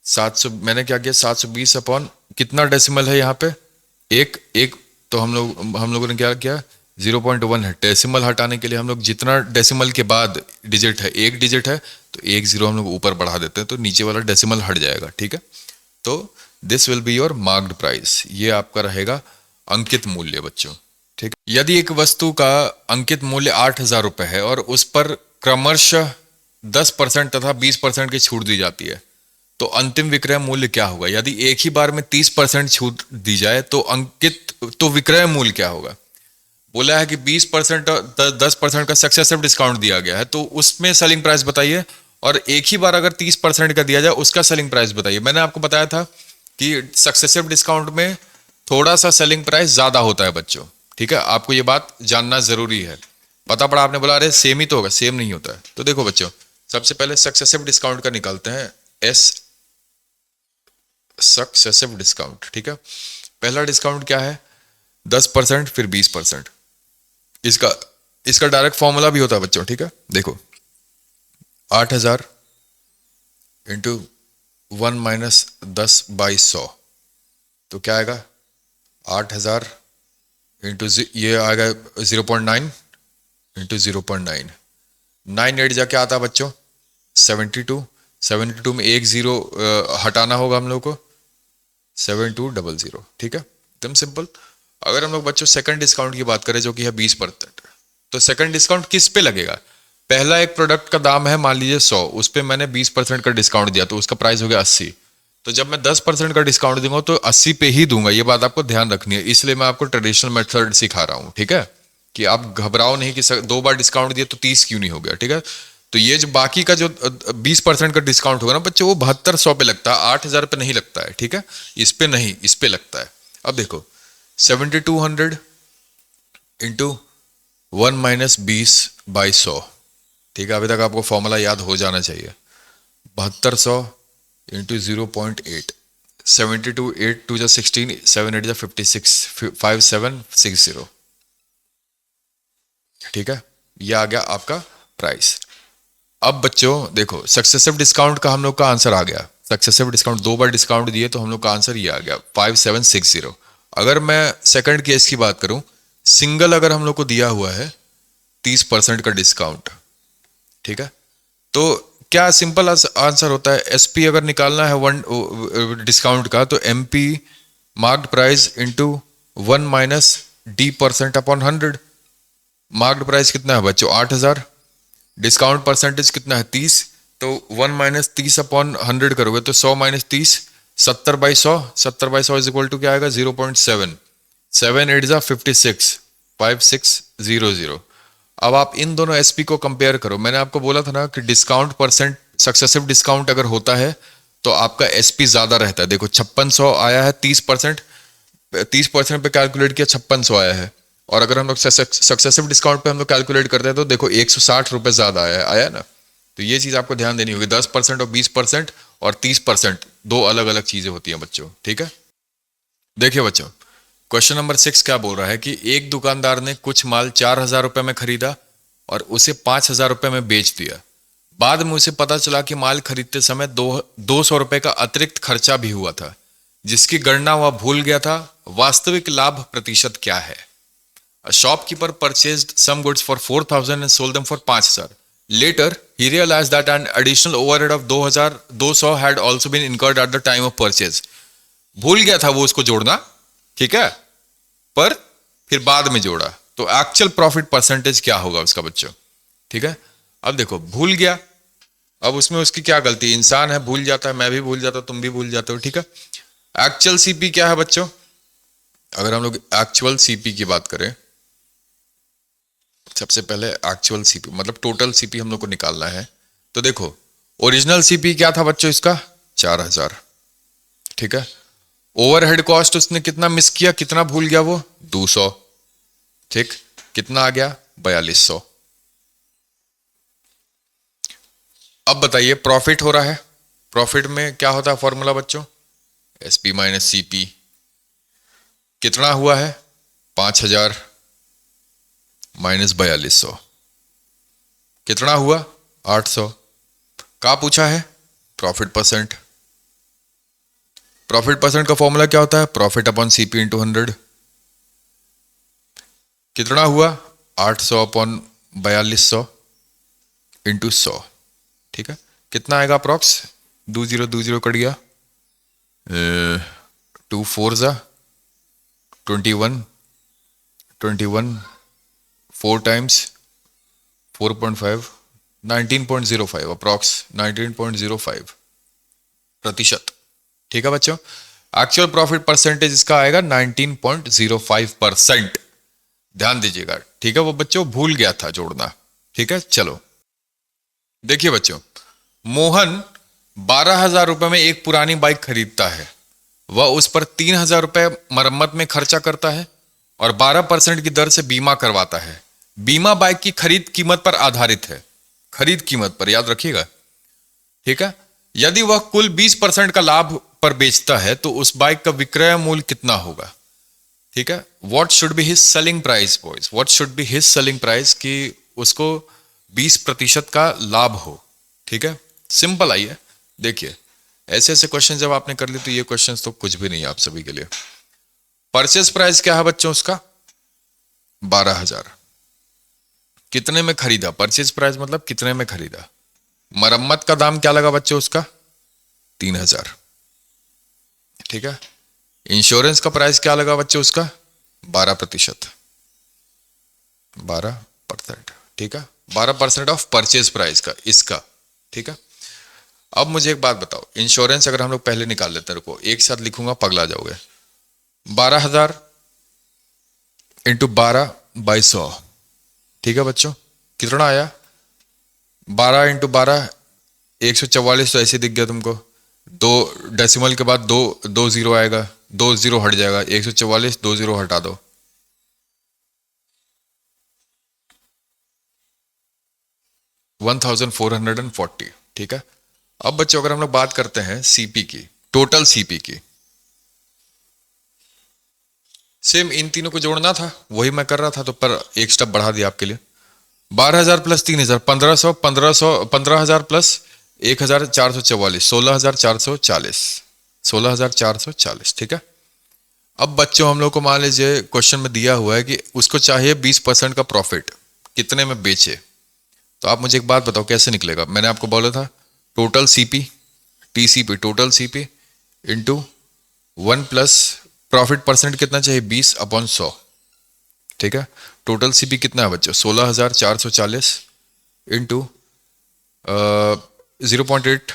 700 मैंने क्या किया, 720 अपॉन कितना डेसिमल है यहाँ पे? एक, तो हम लोगों ने क्या किया, 0.1 है, डेसिमल हटाने के लिए हम लोग जितना डेसिमल के बाद डिजिट है, एक डिजिट है तो एक जीरो हम लोग ऊपर बढ़ा देते हैं तो नीचे वाला डेसिमल हट जाएगा, ठीक है। तो this will be your marked price, ये आपका रहेगा अंकित मूल्य बच्चों, ठीक है। यदि एक वस्तु का अंकित मूल्य 8,000 रुपए है और उस पर क्रमशः 10% तथा 20% की छूट दी जाती है तो अंतिम विक्रय मूल्य क्या होगा। यदि एक ही बार में 30% छूट दी जाए तो विक्रय मूल्य क्या होगा। बोला है कि 20% 10% का सक्सेसिव डिस्काउंट दिया गया है तो उसमें सेलिंग प्राइस बताइए, और एक ही बार अगर 30% का दिया जाए उसका सेलिंग प्राइस बताइए। मैंने आपको बताया था कि सक्सेसिव डिस्काउंट में थोड़ा सा सेलिंग प्राइस ज्यादा होता है बच्चों, ठीक है। आपको ये बात जानना जरूरी है। पता पड़ा आपने बोला अरे सेम ही तो होगा, सेम नहीं होता है। तो देखो बच्चों, सबसे पहले सक्सेसिव डिस्काउंट का निकालते हैं, एस सक्सेसिव डिस्काउंट, ठीक है। पहला डिस्काउंट क्या है, 10%, फिर 20%। इसका डायरेक्ट फॉर्मूला भी होता है बच्चों, ठीक है। देखो 8,000 इंटू 1 माइनस 10/100 तो क्या आएगा, 8,000 इंटू ये आएगा 0.9 इंटू 0.9, 9 8 जा क्या आता है बच्चों 72, 72 में एक जीरो हटाना होगा हम लोग को, 7200, ठीक है, एकदम सिंपल। अगर हम लोग बच्चों सेकंड डिस्काउंट की बात करें जो कि है 20%, तो सेकंड डिस्काउंट किस पे लगेगा। पहला एक प्रोडक्ट का दाम है मान लीजिए 100, उस पे मैंने 20% का डिस्काउंट दिया तो उसका प्राइस हो गया 80। तो जब मैं 10% का डिस्काउंट दूंगा तो 80 पे ही दूंगा, ये बात आपको ध्यान रखनी है। इसलिए मैं आपको ट्रेडिशनल मेथड सिखा रहा हूं, ठीक है, कि आप घबराओ नहीं कि 2 बार डिस्काउंट दिया तो 30 क्यों नहीं हो गया, ठीक है। तो ये जो बाकी का जो 20% का डिस्काउंट होगा ना बच्चों, वो 7200 पे लगता है, 8,000 पे नहीं लगता है, ठीक है। इस पे नहीं, इस पे लगता है। अब देखो 7200 इंटू 1 माइनस 20/100, ठीक है। अभी तक आपको फॉर्मूला याद हो जाना चाहिए। 7200 इंटू 0.8, 72 8 2 जा 16, 7 8 जा 56, 5760, ठीक है। ये आ गया आपका प्राइस। अब बच्चों देखो सक्सेसिव डिस्काउंट का हम लोग का आंसर आ गया। सक्सेसिव डिस्काउंट 2 बार डिस्काउंट दिए तो हम लोग का आंसर ये आ गया 5760। अगर मैं सेकंड केस की बात करूं, सिंगल अगर हम लोग को दिया हुआ है 30% का डिस्काउंट, ठीक है, तो क्या सिंपल आंसर होता है, एसपी अगर निकालना है 1 डिस्काउंट का तो MP marked price into 1 minus D%/100। Marked price कितना है बच्चों 8,000, डिस्काउंट परसेंटेज कितना है 30, तो 1 माइनस 30/100 करोगे तो 100 माइनस 30, 70/100, 70/100 इज इक्वल टू क्या आएगा 0.7, 7 8 जा 56, 5600। अब आप इन दोनों एसपी को कंपेयर करो। मैंने आपको बोला था ना कि डिस्काउंट परसेंट, सक्सेसिव डिस्काउंट अगर होता है तो आपका एसपी ज्यादा रहता है। देखो 5600 आया है, 30% पे कैलकुलेट किया 5600 आया है, और अगर हम लोग सक्सेसिव डिस्काउंट पे हम लोग कैलकुलेट करते हैं तो देखो 160 रुपए ज्यादा आया ना। तो ये चीज आपको ध्यान देनी होगी, 10% और 20% और 30% दो अलग अलग चीजें होती हैं बच्चों, ठीक है। देखिए बच्चों, क्वेश्चन नंबर 6 क्या बोल रहा है कि एक दुकानदार ने कुछ माल 4,000 रुपए में खरीदा और उसे 5,000 रुपए में बेच दिया। बाद में उसे पता चला कि माल खरीदते समय 200 रुपए का अतिरिक्त खर्चा भी हुआ था, जिसकी गणना वह भूल गया था। वास्तविक लाभ प्रतिशत क्या है। A shopkeeper purchased some goods for 4,000 and sold them for 5,000. Later, he realized that an additional overhead of 200 had also been incurred at the time of purchase. भूल गया था वो उसको जोड़ना, ठीक है, पर फिर बाद में जोड़ा। तो एक्चुअल प्रॉफिट परसेंटेज क्या होगा उसका बच्चों, ठीक है। अब देखो भूल गया, अब उसमें उसकी क्या गलती, इंसान है भूल जाता है, मैं भी भूल जाता हूं, तुम भी भूल जाते हो, ठीक है। एक्चुअल सीपी क्या है बच्चों, अगर हम लोग एक्चुअल सीपी की बात करें, सबसे पहले एक्चुअल सीपी मतलब टोटल सीपी हम लोग को निकालना है। तो देखो ओरिजिनल सीपी क्या था बच्चों इसका 4,000, ठीक है। ओवरहेड कॉस्ट उसने कितना मिस किया, कितना भूल गया वो 200, ठीक, कितना आ गया 4,200। अब बताइए प्रॉफिट हो रहा है, प्रॉफिट में क्या होता है फॉर्मूला बच्चों, एसपी माइनस सीपी। कितना हुआ है 5,000 माइनस 4,200, कितना हुआ 800। क्या पूछा है प्रॉफिट परसेंट। प्रॉफिट परसेंट का फॉर्मूला क्या होता है, प्रॉफिट अपॉन सीपी इंटू 100। कितना हुआ 800 अपॉन 4200 इंटू 100, ठीक है। कितना आएगा अप्रॉक्स, 20 कट गया, 2 4 जा 21, 4 टाइम्स 4.5, 19.05 अप्रॉक्स 19.05 प्रतिशत, ठीक है बच्चों। एक्चुअल प्रॉफिट परसेंटेज इसका आएगा 19.05%, ध्यान दीजिएगा, ठीक है। वो बच्चों भूल गया था जोड़ना, ठीक है। चलो देखिए बच्चों, मोहन 12,000 रुपए में एक पुरानी बाइक खरीदता है, वह उस पर 3,000 रुपए मरम्मत में खर्चा करता है और 12% की दर से बीमा करवाता है। बीमा बाइक की खरीद कीमत पर आधारित है, खरीद कीमत पर, याद रखिएगा, ठीक है। यदि वह कुल 20% का लाभ पर बेचता है तो उस बाइक का विक्रय मूल्य कितना होगा, ठीक है। What should be his selling price boys, what should be his selling price, कि उसको 20% का लाभ हो, ठीक है। सिंपल आइए देखिए, ऐसे ऐसे क्वेश्चन जब आपने कर लिए तो ये क्वेश्चन तो कुछ भी नहीं है आप सभी के लिए। परचेज प्राइस क्या है बच्चों उसका 12,000, कितने में खरीदा, परचेज प्राइस मतलब कितने में खरीदा। मरम्मत का दाम क्या लगा बच्चों उसका 3,000, ठीक है। इंश्योरेंस का प्राइस क्या लगा बच्चों उसका 12%, 12%, ठीक है। 12% ऑफ परचेज प्राइस का इसका, ठीक है। अब मुझे एक बात बताओ, इंश्योरेंस अगर हम लोग पहले निकाल लेते हैं, रुको एक साथ लिखूंगा पगला जाओगे, 12,000 इंटू 12/100, ठीक है बच्चों, कितना आया 12 इंटू 12 144, तो ऐसे दिख गया तुमको, 2 डेसिमल के बाद 2 जीरो आएगा, 2 जीरो हट जाएगा, 144 2 जीरो हटा दो, 1440, ठीक है। अब बच्चों अगर हम लोग बात करते हैं सीपी की, टोटल सीपी की, सेम इन तीनों को जोड़ना था, वही मैं कर रहा था, तो पर एक स्टेप बढ़ा दिया आपके लिए। 12,000 प्लस 3,000 1500, 15,000 प्लस 1,444, 16,440, 16,440, ठीक है। अब बच्चों हम लोग को मान लीजिए क्वेश्चन में दिया हुआ है कि उसको चाहिए 20% का प्रॉफिट, कितने में बेचे। तो आप मुझे एक बात बताओ कैसे निकलेगा। मैंने आपको बोला था total CP, TCP, total CP into 1 plus profit percent कितना चाहिए 20/100, ठीक है। टोटल सीपी कितना है बच्चों 16,440 इंटू 0.8,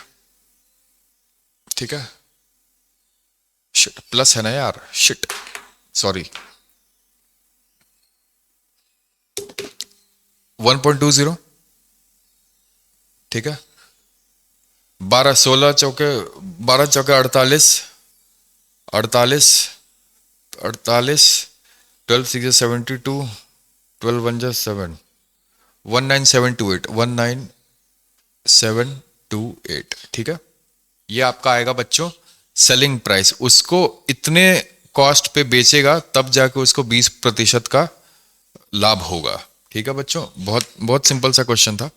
ठीक है। शिट प्लस है ना यार, शिट सॉरी, 1.20, ठीक है। 12 16 चौके 12 चौके 48, 12 6 72, 12 1 7, 19728, 19728, ठीक है। ये आपका आएगा बच्चों सेलिंग प्राइस, उसको इतने कॉस्ट पे बेचेगा तब जाके उसको 20% का लाभ होगा, ठीक है बच्चों। बहुत बहुत सिंपल सा क्वेश्चन था।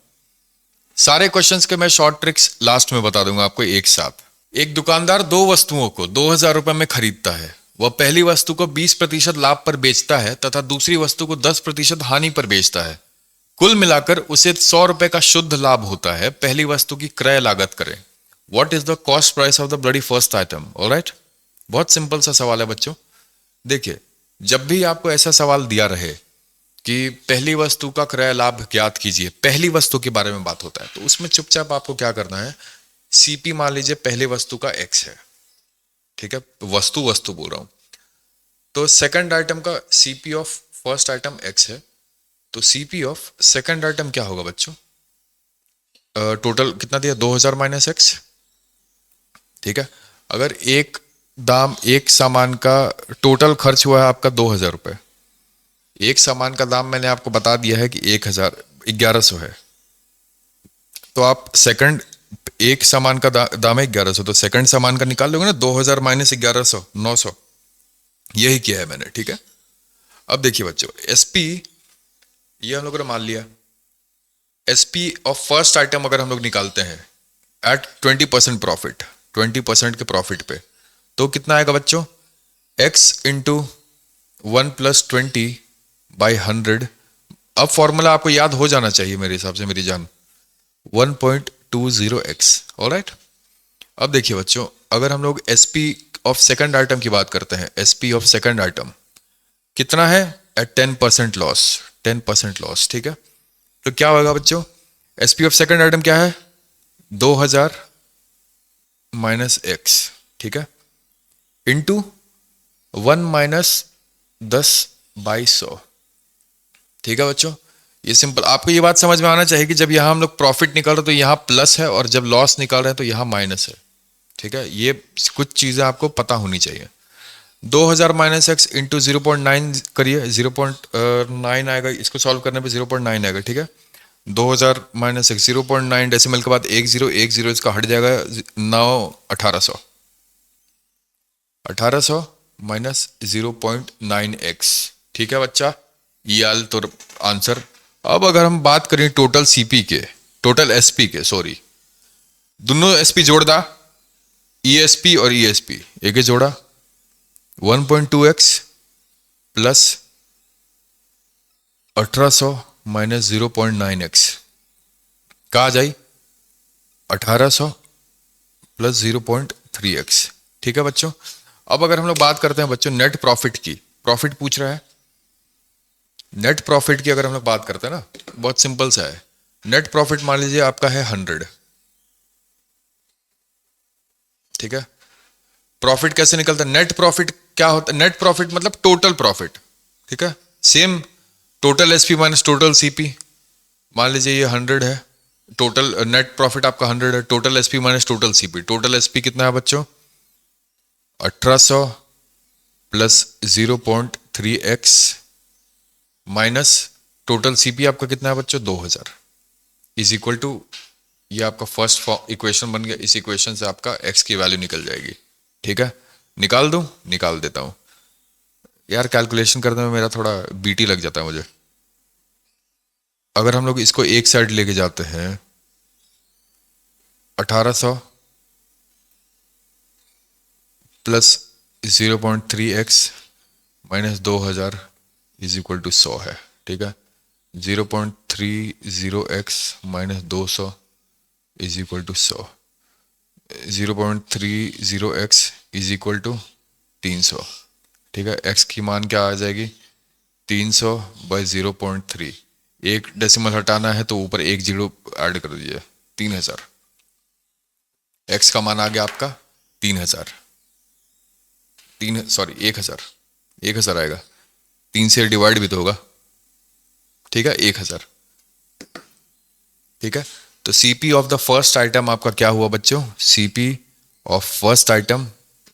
सारे क्वेश्चंस के मैं शॉर्ट ट्रिक्स लास्ट में बता दूंगा आपको एक साथ। एक दुकानदार 2 वस्तुओं को 2,000 रुपए में खरीदता है, वह पहली वस्तु को 20% लाभ पर बेचता है तथा दूसरी वस्तु को 10% हानि पर बेचता है। कुल मिलाकर उसे 100 रुपए का शुद्ध लाभ होता है। पहली वस्तु की क्रय लागत करें। What is the cost price of the bloody first item. Alright, बहुत सिंपल सा सवाल है बच्चों। देखिए, जब भी आपको ऐसा सवाल दिया रहे कि पहली वस्तु का क्रय लाभ ज्ञात कीजिए, पहली वस्तु के बारे में बात होता है, तो उसमें चुपचाप आपको क्या करना है, सीपी मान लीजिए पहली वस्तु का एक्स है, ठीक है, वस्तु बोल रहा हूं, तो सेकंड आइटम का CP of first item x है, तो सीपी ऑफ सेकंड आइटम क्या होगा बच्चों, टोटल कितना दिया 2,000 माइनस एक्स, ठीक है। अगर एक सामान का टोटल खर्च हुआ है आपका 2,000 रुपए, एक सामान का दाम मैंने आपको बता दिया है कि 1100 है, तो आप सेकंड एक सामान का दाम है 1100, तो सेकंड सामान का निकाल लोगे ना, 2,000 माइनस 1100, 900, यही किया है मैंने, ठीक है। अब देखिए बच्चों, एसपी ये हम लोगों ने मान लिया, एसपी ऑफ फर्स्ट आइटम अगर हम लोग निकालते हैं एट 20% प्रॉफिट, 20% के प्रॉफिट पे, तो कितना आएगा बच्चों, x इंटू 1 + 20 बाई 100। अब फॉर्मूला आपको याद हो जाना चाहिए मेरे हिसाब से मेरी जान, 1.20x। ऑलराइट, अब देखिए बच्चों, अगर हम लोग एसपी ऑफ सेकंड आइटम की बात करते हैं, एसपी ऑफ सेकंड आइटम कितना है, एट 10% लॉस, 10% लॉस, ठीक है। तो क्या होगा बच्चों, एसपी ऑफ सेकंड आइटम क्या है, 2000 माइनस एक्स, ठीक है, इंटू 1 माइनस 10/100, ठीक है बच्चों। ये सिंपल, आपको ये बात समझ में आना चाहिए कि जब यहां हम लोग प्रॉफिट निकाल रहे हैं तो यहां प्लस है, और जब लॉस निकाल रहे हैं तो यहां माइनस है, ठीक है। ये कुछ चीजें आपको पता होनी चाहिए। 2000 माइनस एक्स इंटू 0.9 करिए, 0.9 आएगा, इसको सॉल्व करने पे 0.9 आएगा, ठीक है। 2000 माइनस एक्स 0.9 डेसिमल के बाद 10 इसका हट जाएगा 9, 1800, 1800 माइनस 0.9x, ठीक है बच्चा, ये आल तो आंसर। अब अगर हम बात करें टोटल सीपी के, टोटल एसपी के, सॉरी, दोनों एसपी जोड़ दा, ईएसपी और ईएसपी एक ही जोड़ा, 1.2x प्लस 1800 माइनस 0.9x कहा जाए 1800 प्लस 0.3x, ठीक है बच्चों। अब अगर हम लोग बात करते हैं बच्चों नेट प्रॉफिट की, प्रॉफिट पूछ रहा है, नेट प्रॉफिट की अगर हम लोग बात करते हैं ना, बहुत सिंपल सा है। नेट प्रॉफिट मान लीजिए आपका है 100, ठीक है। प्रॉफिट कैसे निकलता है, नेट प्रॉफिट क्या होता है, नेट प्रॉफिट मतलब टोटल प्रॉफिट, ठीक है। Same total SP minus total CP, मान लीजिए ये 100 है, टोटल नेट प्रॉफिट आपका 100 है, total SP minus total CP, total SP कितना है बच्चों, 1800 plus 0.3x minus total CP आपका कितना है बच्चों, 2000 इज इक्वल टू, ये आपका फर्स्ट इक्वेशन बन गया। इस इक्वेशन से आपका x की वैल्यू निकल जाएगी, ठीक है। निकाल दूं, निकाल देता हूं यार, कैलकुलेशन करने में मेरा थोड़ा बीटी लग जाता है मुझे। अगर हम लोग इसको एक साइड लेके जाते हैं, 1800 plus 0.3x minus 2000 is equal to 100 है, ठीक है। 0.30x minus 200 is equal to 100, 0.30x is equal to 300, ठीक है। x की मान क्या आ जाएगी, 300 बाई 0.3, एक डेसिमल हटाना है तो ऊपर एक जीरो ऐड कर दीजिए, 3000, x का मान आ गया आपका 3000, 1000 आएगा, 3 से डिवाइड भी तो होगा, ठीक है, 1000, ठीक है। तो CP of the first item आपका क्या हुआ बच्चों, CP of first item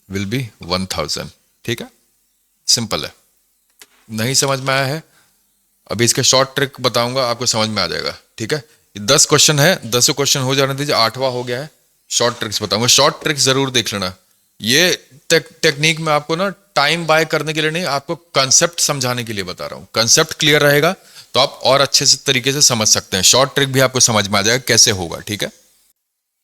will be 1000, ठीक है, सिंपल है। नहीं समझ में आया है, अभी इसका शॉर्ट ट्रिक बताऊंगा, आपको समझ में आ जाएगा, ठीक है। 10 क्वेश्चन है, 10 क्वेश्चन हो जाने दीजिए, 8वां हो गया है, शॉर्ट ट्रिक्स बताऊंगा, शॉर्ट ट्रिक्स जरूर देख लेना। ये टेक्निक में आपको ना टाइम बाय करने के लिए नहीं, आपको कंसेप्ट समझाने के लिए बता रहा हूं। कंसेप्ट क्लियर रहेगा तो आप और अच्छे से तरीके से समझ सकते हैं, शॉर्ट ट्रिक भी आपको समझ में आ जाएगा कैसे होगा, ठीक है।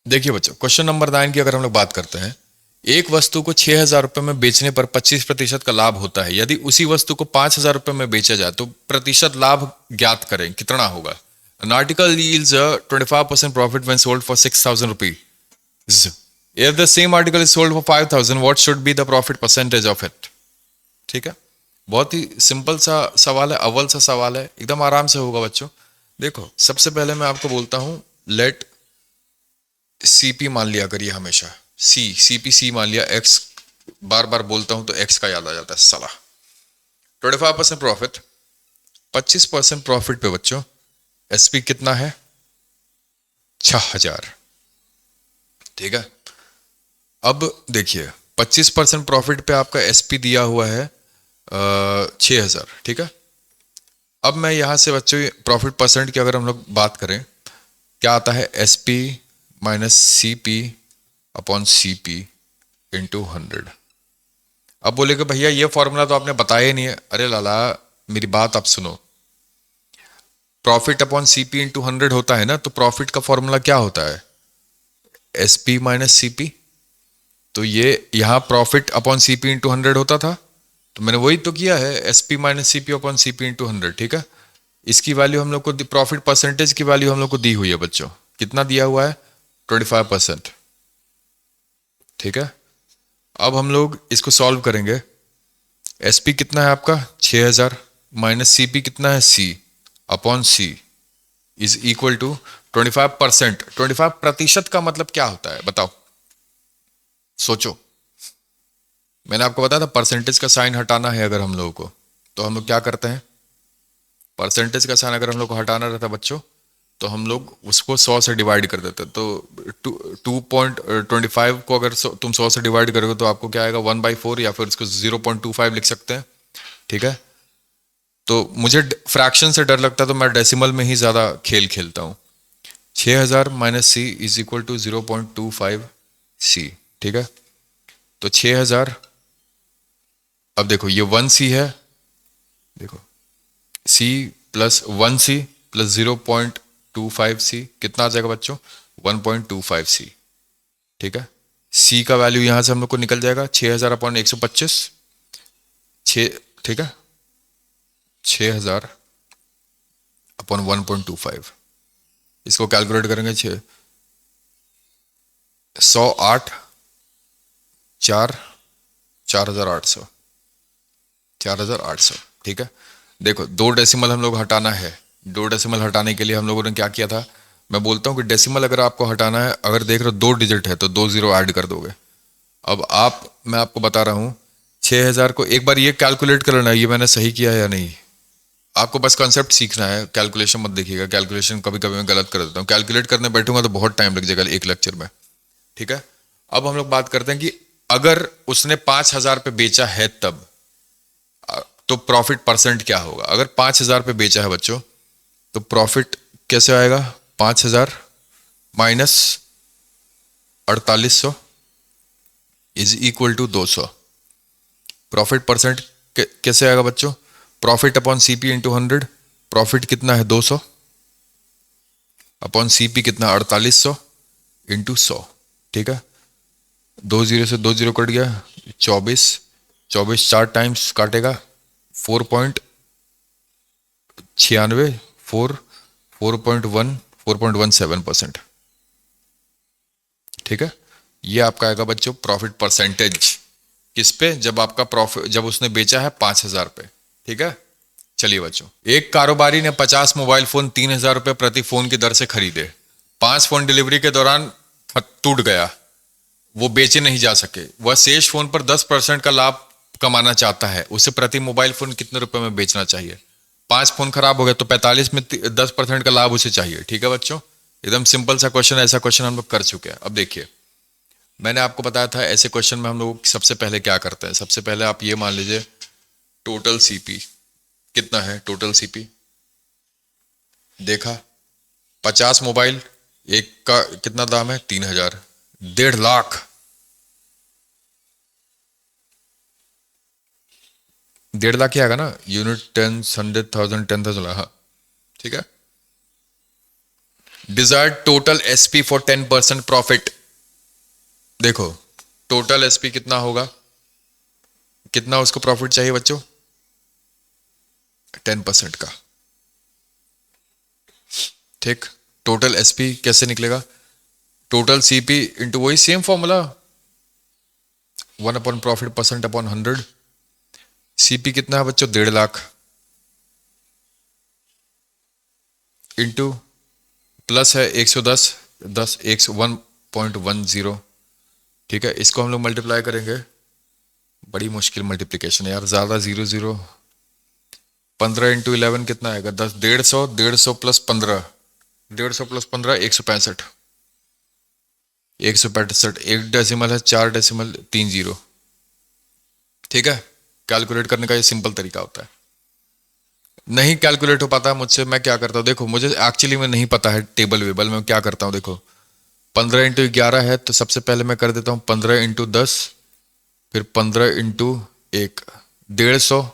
देखिए बच्चों, क्वेश्चन नंबर 9 की अगर हम लोग बात करते हैं, एक वस्तु को 6000 रुपए में बेचने पर 25% का लाभ होता है, यदि उसी वस्तु को 5000 रुपए में बेचा जाए तो प्रतिशत लाभ ज्ञात करें, कितना होगा। An article yields a 25% profit when sold for 6000 rupees. If the same article is sold for 5000, what should be the profit percentage of it? ठीक है, बहुत ही सिंपल सा सवाल है, अव्वल सा सवाल है, एकदम आराम से होगा बच्चों। देखो, सबसे पहले मैं आपको बोलता हूं, लेट सीपी मान लिया करिए हमेशा, सीपीसी मान लिया, एक्स बार बार बोलता हूं तो एक्स का याद आ जाता है साला। 25% प्रॉफिट, 25% प्रॉफिट पे बच्चों एसपी कितना है, 6000, ठीक है। अब देखिए 25% प्रॉफिट पे आपका एसपी दिया हुआ है 6000, ठीक है। अब मैं यहां से बच्चों प्रॉफिट परसेंट की अगर हम लोग बात करें, क्या आता है, SP minus CP upon CP into 100। अब बोलेगे भैया ये फॉर्मूला तो आपने बताया ही नहीं है। अरे लाला, मेरी बात आप सुनो, प्रॉफिट अपॉन सीपी इंटू 100 होता है ना, तो प्रॉफिट का फॉर्मूला क्या होता है, एसपी माइनस सीपी। तो ये यहां प्रॉफिट अपॉन सीपी इंटू 100 होता था, तो मैंने वही तो किया है, S P minus C P upon C P into 100, ठीक है। इसकी वैल्यू हम लोग को, प्रॉफिट परसेंटेज की वैल्यू हम लोग को दी हुई है बच्चों, कितना दिया हुआ है, 25%, ठीक है। अब हम लोग इसको सॉल्व करेंगे। एस पी कितना है आपका 6000 माइनस सी पी कितना है C upon C is equal to 25%। 25% का मतलब क्या होता है बताओ, सोचो। मैंने आपको बताया था परसेंटेज का साइन हटाना है अगर हम लोगों को, तो हम लोग क्या करते हैं, परसेंटेज का साइन अगर हम लोग को हटाना रहता बच्चों, तो हम लोग उसको 100 से डिवाइड कर देते। तो 2.25 को अगर तुम 100 से डिवाइड करोगे तो आपको क्या आएगा 1/4, या फिर इसको 0.25 लिख सकते हैं, ठीक है। तो मुझे फ्रैक्शन से डर लगता है तो मैं डेसिमल में ही ज़्यादा खेल खेलता हूँ। 6000 minus C is equal to 0.25 C, ठीक है। तो 6000, अब देखो ये 1c है, देखो c plus 1c plus 0.25c कितना आ जाएगा बच्चों, 1.25c, ठीक है। c का वैल्यू यहां से हम लोग को निकल जाएगा 6000 अपॉन 125, 6, ठीक है, 6000 अपॉन 1.25, इसको कैलकुलेट करेंगे 108 4800, 4800, ठीक है। देखो 2 डेसिमल हम लोग हटाना है, 2 डेसिमल हटाने के लिए हम लोगों ने क्या किया था, मैं बोलता हूं कि डेसिमल अगर आपको हटाना है, अगर देख रहे हो 2 डिजिट है तो 2 जीरो ऐड कर दोगे। अब मैं आपको बता रहा हूं 6000 को एक बार ये कैलकुलेट कर लेना, ये मैंने सही किया है या नहीं, आपको बस कॉन्सेप्ट सीखना है, कैलकुलेशन मत देखिएगा। कैलकुलेशन कभी कभी मैं गलत कर देता हूँ, कैलकुलेट करने बैठूंगा तो बहुत टाइम लग जाएगा एक लेक्चर में, ठीक है। अब हम लोग बात करते हैं कि अगर उसने 5000 पे बेचा है तब तो प्रॉफिट परसेंट क्या होगा। अगर 5000 पे बेचा है बच्चों तो प्रॉफिट कैसे आएगा, 5000 minus 4800 is equal to 200। Profit percent कैसे आएगा बच्चों, profit upon CP into 100, profit कितना है 200 अपॉन सीपी कितना 4800 इंटू 100, ठीक है। 2 जीरो से 2 जीरो कट गया, 24 4 टाइम्स काटेगा 4.96 4.17%, ठीक है। ये आपका आएगा बच्चों प्रॉफिट परसेंटेज, किस पे, जब आपका प्रॉफिट, जब उसने बेचा है 5000 पे, ठीक है। चलिए बच्चों, एक कारोबारी ने 50 मोबाइल फोन 3000 रुपए प्रति फोन की दर से खरीदे। 5 फोन डिलीवरी के दौरान टूट गया, वो बेचे नहीं जा सके। वह शेष फोन पर 10% का लाभ कमाना चाहता है, उसे प्रति मोबाइल फोन कितने रुपए में बेचना चाहिए। 5 फोन खराब हो गए तो 45 में 10% का लाभ उसे चाहिए, ठीक है बच्चों। एकदम सिंपल सा क्वेश्चन, ऐसा क्वेश्चन हम लोग कर चुके हैं। अब देखिए, मैंने आपको बताया था ऐसे क्वेश्चन में हम लोग सबसे पहले क्या करते हैं, सबसे पहले आप ये मान लीजिए टोटल सीपी कितना है, टोटल सीपी देखा, 50 मोबाइल, एक का कितना दाम है 3000, 1.5 लाख, 1.5 लाख ही आएगा ना, यूनिट 10 100,000 10,000, हाँ ठीक है। Desired total SP for 10% profit, देखो टोटल एसपी कितना होगा, कितना उसको प्रॉफिट चाहिए बच्चों 10% का, ठीक। टोटल एसपी कैसे निकलेगा, टोटल सीपी इंटू वही same formula 1 upon profit percent upon 100। CP कितना है बच्चों 1.5 लाख इंटू प्लस है 110 10 1.10, ठीक है। इसको हम लोग मल्टीप्लाई करेंगे, बड़ी मुश्किल मल्टीप्लिकेशन है यार, ज्यादा 0 0, 15 इंटू 11 कितना आएगा 10, 150, 150 प्लस 15, 150 प्लस 15 165, 165, एक डेसिमल है 4 डेसिमल 3 जीरो, ठीक है। कैलकुलेट करने का ये सिंपल तरीका होता है। नहीं कैलकुलेट हो पाता है मुझसे, मैं क्या करता हूँ, देखो मुझे एक्चुअली में नहीं पता है टेबल वेबल में क्या करता हूँ। देखो 15 इंटू 11 है तो सबसे पहले मैं कर देता हूँ 15 इंटू 10, फिर 15 इंटू 1, 150,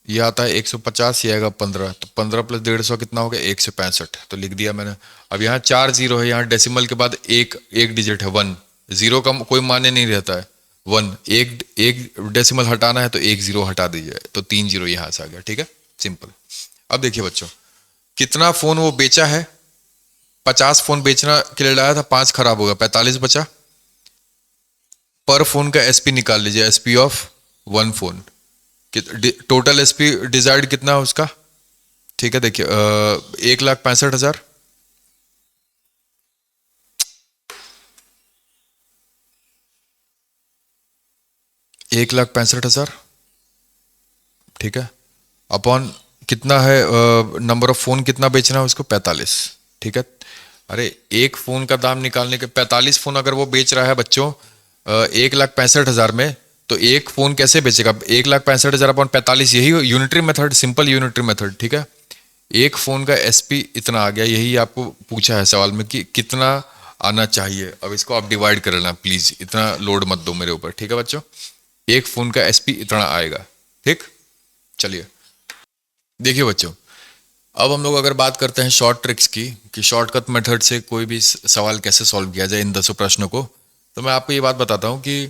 ये आता है 150, ये आएगा 15, तो 15 प्लस 150 कितना हो गया 165, तो लिख दिया मैंने। अब यहाँ 4 जीरो है, यहाँ डेसिमल के बाद एक डिजिट है 1, जीरो का कोई मान्य नहीं रहता है, 1, एक एक डेसिमल हटाना है तो एक जीरो हटा दीजिए, तो 3 जीरो यहां से आ गया। ठीक है, सिंपल। अब देखिए बच्चों, कितना फोन वो बेचा है, 50 फोन बेचना के लिए लाया था, 5 खराब हो गया, 45 बचा। पर फोन का एसपी निकाल लीजिए, SP of 1 phone, total SP desired कितना है उसका। ठीक है, देखिए 1,65,000, 1,65,000, ठीक है, अपॉन कितना है, नंबर ऑफ फोन कितना बेचना है उसको, 45। ठीक है, अरे एक फोन का दाम निकालने के 45 फोन अगर वो बेच रहा है बच्चों 1,65,000 में, तो एक फोन कैसे बेचेगा, 1,65,000 अपॉन 45, यही unitary method, simple unitary method. ठीक है, एक फोन का एसपी इतना आ गया, यही आपको पूछा है सवाल में कि कितना आना चाहिए। अब इसको आप डिवाइड कर लेना प्लीज, इतना लोड मत दो मेरे ऊपर। ठीक है बच्चों, एक फोन का एसपी इतना आएगा। ठीक, चलिए देखिए बच्चों, अब हम लोग अगर बात करते हैं शॉर्ट ट्रिक्स की, कि शॉर्टकट मेथड से कोई भी सवाल कैसे सॉल्व किया जाए इन 10 प्रश्नों को, तो मैं आपको ये बात बताता हूं कि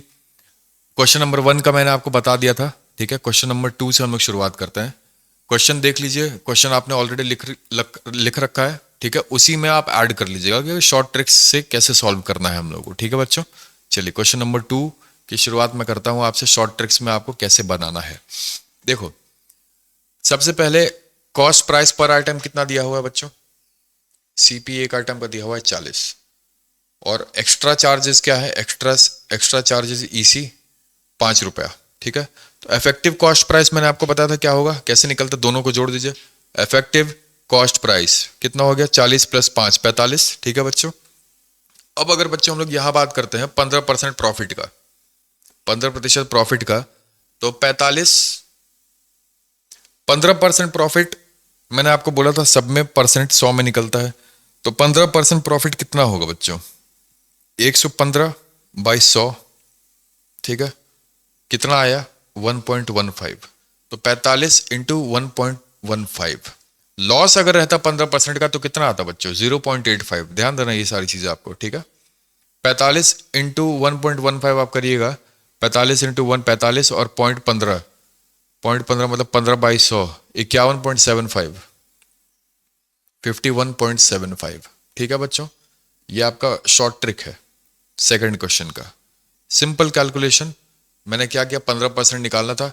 क्वेश्चन नंबर 1 का मैंने आपको बता दिया था। ठीक है, क्वेश्चन नंबर 2 से हम लोग शुरुआत करते हैं। क्वेश्चन देख लीजिए, क्वेश्चन आपने ऑलरेडी लिख रखा है। ठीक है, उसी में आप ऐड कर लीजिएगा कि शॉर्ट ट्रिक्स से कैसे सॉल्व करना है हम लोग को। ठीक है बच्चों, चलिए क्वेश्चन नंबर 2 की शुरुआत में करता हूं आपसे, शॉर्ट ट्रिक्स में आपको कैसे बनाना है। देखो, सबसे पहले कॉस्ट प्राइस पर आइटम कितना दिया हुआ है बच्चों, सीपी एक आइटम का दिया हुआ है 40, और एक्स्ट्रा चार्जेस क्या है, एक्स्ट्रा चार्जेस ईसी 5 रुपया। ठीक है, तो इफेक्टिव कॉस्ट प्राइस मैंने आपको बताया था क्या होगा, कैसे निकलता, दोनों को जोड़ दीजिए। इफेक्टिव कॉस्ट प्राइस कितना हो गया, 40 + 5 45। ठीक है बच्चों, अब अगर बच्चों हम लोग यहां बात करते हैं 15% प्रॉफिट का, 15% प्रॉफिट का, तो 15% प्रॉफिट मैंने आपको बोला था सब में परसेंट 100 में निकलता है, तो 15% प्रॉफिट कितना होगा बच्चों, 115/100। ठीक है, कितना आया, 1.15, तो 45 × 1.15। लॉस अगर रहता 15% का तो कितना आता बच्चों, 0.85। ध्यान देना ये सारी चीजें आपको। ठीक है, 45 × 1.15 आप करिएगा, 45 × 1 45, और 0.15 मतलब 15/100, 51.75, 51.75। ठीक है बच्चों, ये आपका शॉर्ट ट्रिक है सेकंड क्वेश्चन का। सिंपल कैलकुलेशन, मैंने क्या किया, 15% निकालना था,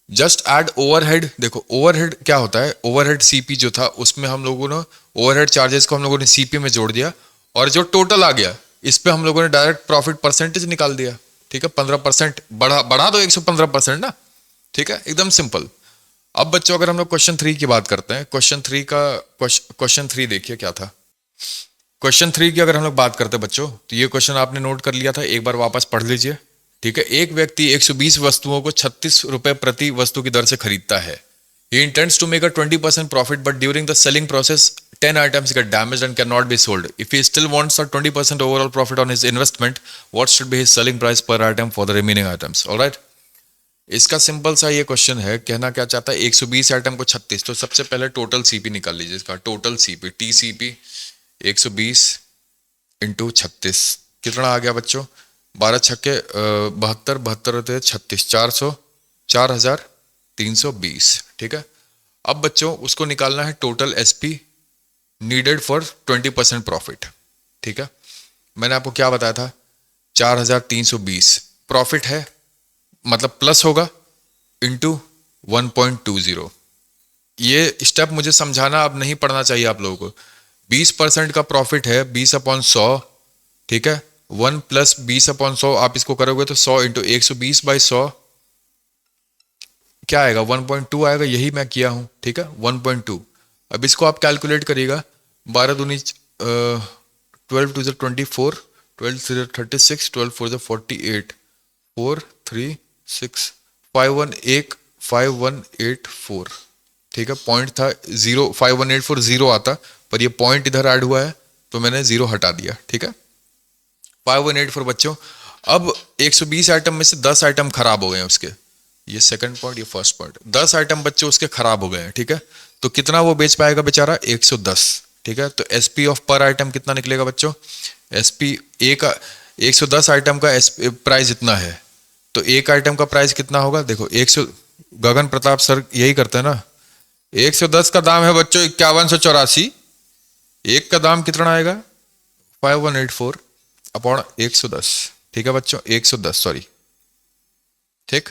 जस्ट ऐड ओवरहेड। देखो ओवरहेड क्या होता है, ओवरहेड सीपी जो था उसमें हम लोगों ने ओवरहेड चार्जेस को हम लोगों ने सीपी में जोड़ दिया, और जो टोटल आ गया इस पे हम लोगों ने डायरेक्ट प्रॉफिट परसेंटेज निकाल दिया। ठीक है, 15% बढ़ा दो 115% ना। ठीक है, एकदम सिंपल। अब बच्चों अगर हम लोग क्वेश्चन 3 की बात करते हैं, क्वेश्चन 3 देखिए क्या था। क्वेश्चन 3 की अगर हम लोग बात करते हैं बच्चों, तो ये क्वेश्चन आपने नोट कर लिया था, एक बार वापस पढ़ लीजिए। ठीक है, एक व्यक्ति 120 वस्तुओं को 36 रुपए प्रति वस्तु की दर से खरीदता है। He intends to make a 20% profit, but during the selling process, 10 items get damaged and cannot be sold. If he still wants a 20% overall profit on his investment, what should be his selling price per item for the remaining items? All right? इसका simple सा ये question है, कहना क्या चाहता है, 120 item को 36, तो सबसे पहले टोटल सीपी निकाल लीजिए इसका, टोटल सीपी टीसीपी 120 × 36 कितना आ गया बच्चों, 12 छक्के 72, 72 होते हैं 36, 400, 4,320। ठीक है, अब बच्चों उसको निकालना है total SP needed for 20% profit. ठीक है, मैंने आपको क्या बताया था, 4,320 प्रॉफिट है, मतलब प्लस होगा इंटू 1.20। ये स्टेप मुझे समझाना अब नहीं पढ़ना चाहिए आप लोगों को। 20% का प्रॉफिट है, 20/100। ठीक है, 1 + 20/100 आप इसको करोगे तो 100 × 120/100 क्या आएगा, 1.2 आएगा, यही मैं किया हूं। ठीक है, 1.2। अब इसको आप कैलकुलेट करिएगा, 12 दूनी 12 2 24, 12 3 36, 12 4 48, 4 3 6 5184। ठीक है, पॉइंट था 0, 5184 0 आता, पर ये पॉइंट इधर ऐड हुआ है तो मैंने 0 हटा दिया। ठीक है, 5184 बच्चों। अब 120 आइटम में से 10 आइटम खराब हो गए हैं उसके, ये सेकंड पॉइंट, ये फर्स्ट पॉइंट, 10 आइटम बच्चों उसके खराब हो गए हैं। ठीक है, तो कितना वो बेच पाएगा बेचारा, 110। ठीक है, तो एसपी ऑफ पर आइटम कितना निकलेगा बच्चों, एसपी 110 आइटम का प्राइस इतना है, तो एक आइटम का प्राइस कितना होगा? देखो 100, गगन प्रताप सर यही करते हैं ना। 110 का दाम है बच्चों 5184, एक का दाम कितना आएगा? 5184 अपॉन 110। ठीक है बच्चों, 110 सॉरी, ठीक,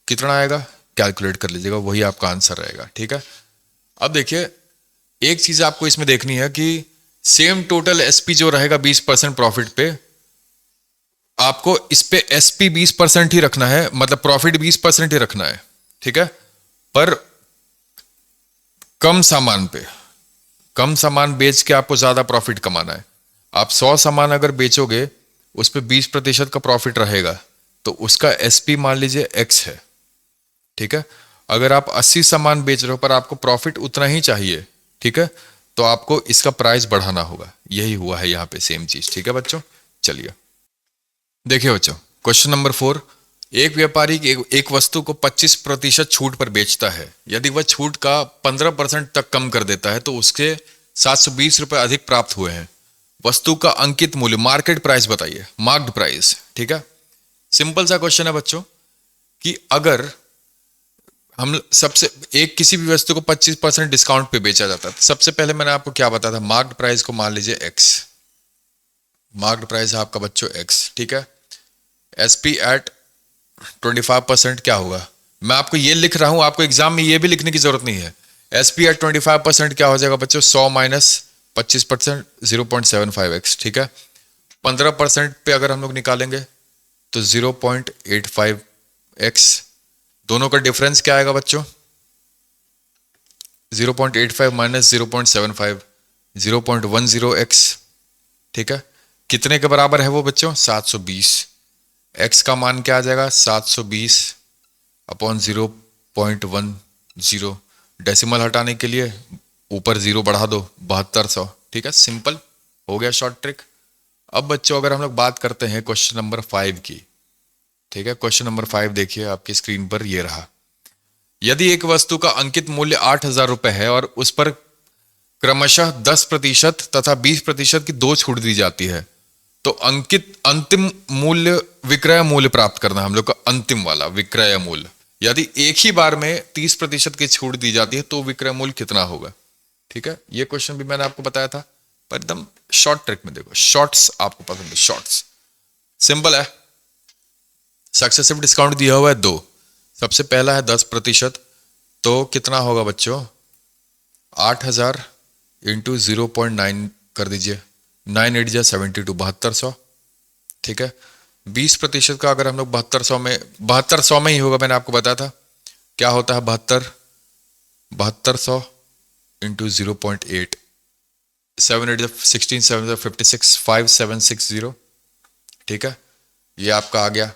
कितना आएगा कैलकुलेट कर लीजिएगा, वही आपका आंसर रहेगा। ठीक है, अब देखिए एक चीज आपको इसमें देखनी है कि सेम टोटल एसपी जो रहेगा 20% प्रॉफिट पे, आपको इस पे एसपी 20% ही रखना है, मतलब प्रॉफिट 20% ही रखना है। ठीक है, पर कम सामान पे, कम सामान बेच के आपको ज्यादा प्रॉफिट कमाना है। आप 100 सामान अगर बेचोगे उस पे 20% का प्रॉफिट रहेगा, तो उसका एसपी मान लीजिए एक्स है। ठीक है, अगर आप 80 सामान बेच रहे हो पर आपको प्रॉफिट उतना ही चाहिए, ठीक है, तो आपको इसका प्राइस बढ़ाना होगा। यही हुआ है यहां पे सेम चीज। ठीक है बच्चों, चलिए देखिए बच्चों, क्वेश्चन नंबर 4। एक व्यापारी एक वस्तु को 25% छूट पर बेचता है। यदि वह छूट का 15% तक कम कर देता है तो उसके 720 रुपए अधिक प्राप्त हुए हैं। वस्तु का अंकित मूल्य, मार्केट प्राइस बताइए, मार्क्ड प्राइस। ठीक है, सिंपल सा क्वेश्चन है बच्चों कि अगर हम सबसे एक किसी भी वस्तु को 25% डिस्काउंट पे बेचा जाता है, सबसे पहले मैंने आपको क्या बताया था, मार्क्ड प्राइस को मान लीजिए एक्स, मार्क्ड प्राइस है आपका बच्चों एक्स। ठीक है, एसपी एट 25% क्या होगा, मैं आपको ये लिख रहा हूं, आपको एग्जाम में ये भी लिखने की जरूरत नहीं है। एसपी एट 25% क्या हो जाएगा बच्चों, 100 माइनस 25% 0.75x। ठीक है, 15% पे अगर हम लोग निकालेंगे तो 0.85x, दोनों का डिफरेंस क्या आएगा बच्चों, 0.85 माइनस 0.75 0.10x। ठीक है, कितने के बराबर है वो बच्चों, 720। x का मान क्या आ जाएगा, 720 अपॉन 0.10, डेसिमल हटाने के लिए ऊपर 0 बढ़ा दो, 7200। ठीक है, सिंपल हो गया, शॉर्ट ट्रिक। अब बच्चों अगर हम लोग बात करते हैं क्वेश्चन नंबर 5 की। ठीक है, क्वेश्चन नंबर 5 देखिए आपकी स्क्रीन पर, ये रहा। यदि एक वस्तु का अंकित मूल्य 8000 रुपए है और उस पर क्रमशः 10% तथा 20% की दो छूट दी जाती है, तो अंकित अंतिम मूल्य, विक्रय मूल्य प्राप्त करना हम लोग का, अंतिम वाला विक्रय मूल्य। यदि एक ही बार में 30% की छूट दी जाती है तो विक्रय मूल्य कितना होगा। ठीक है, ये क्वेश्चन भी मैंने आपको बताया था, पर एकदम शॉर्ट ट्रिक में देखो, शॉर्ट्स आपको पसंद है, शॉर्ट्स सिंपल है। सक्सेसिव डिस्काउंट दिया हुआ है 2, सबसे पहला है 10%, तो कितना होगा बच्चों, 8000 इंटू 0.9 कर दीजिए, 9 8 जा 72, 7200। ठीक है, 20% का अगर हम लोग 7200 में ही होगा, मैंने आपको बताया था क्या होता है 7200 इंटू 0.8, 7 8 16 7 56 5760। ठीक है, ये आपका आ गया।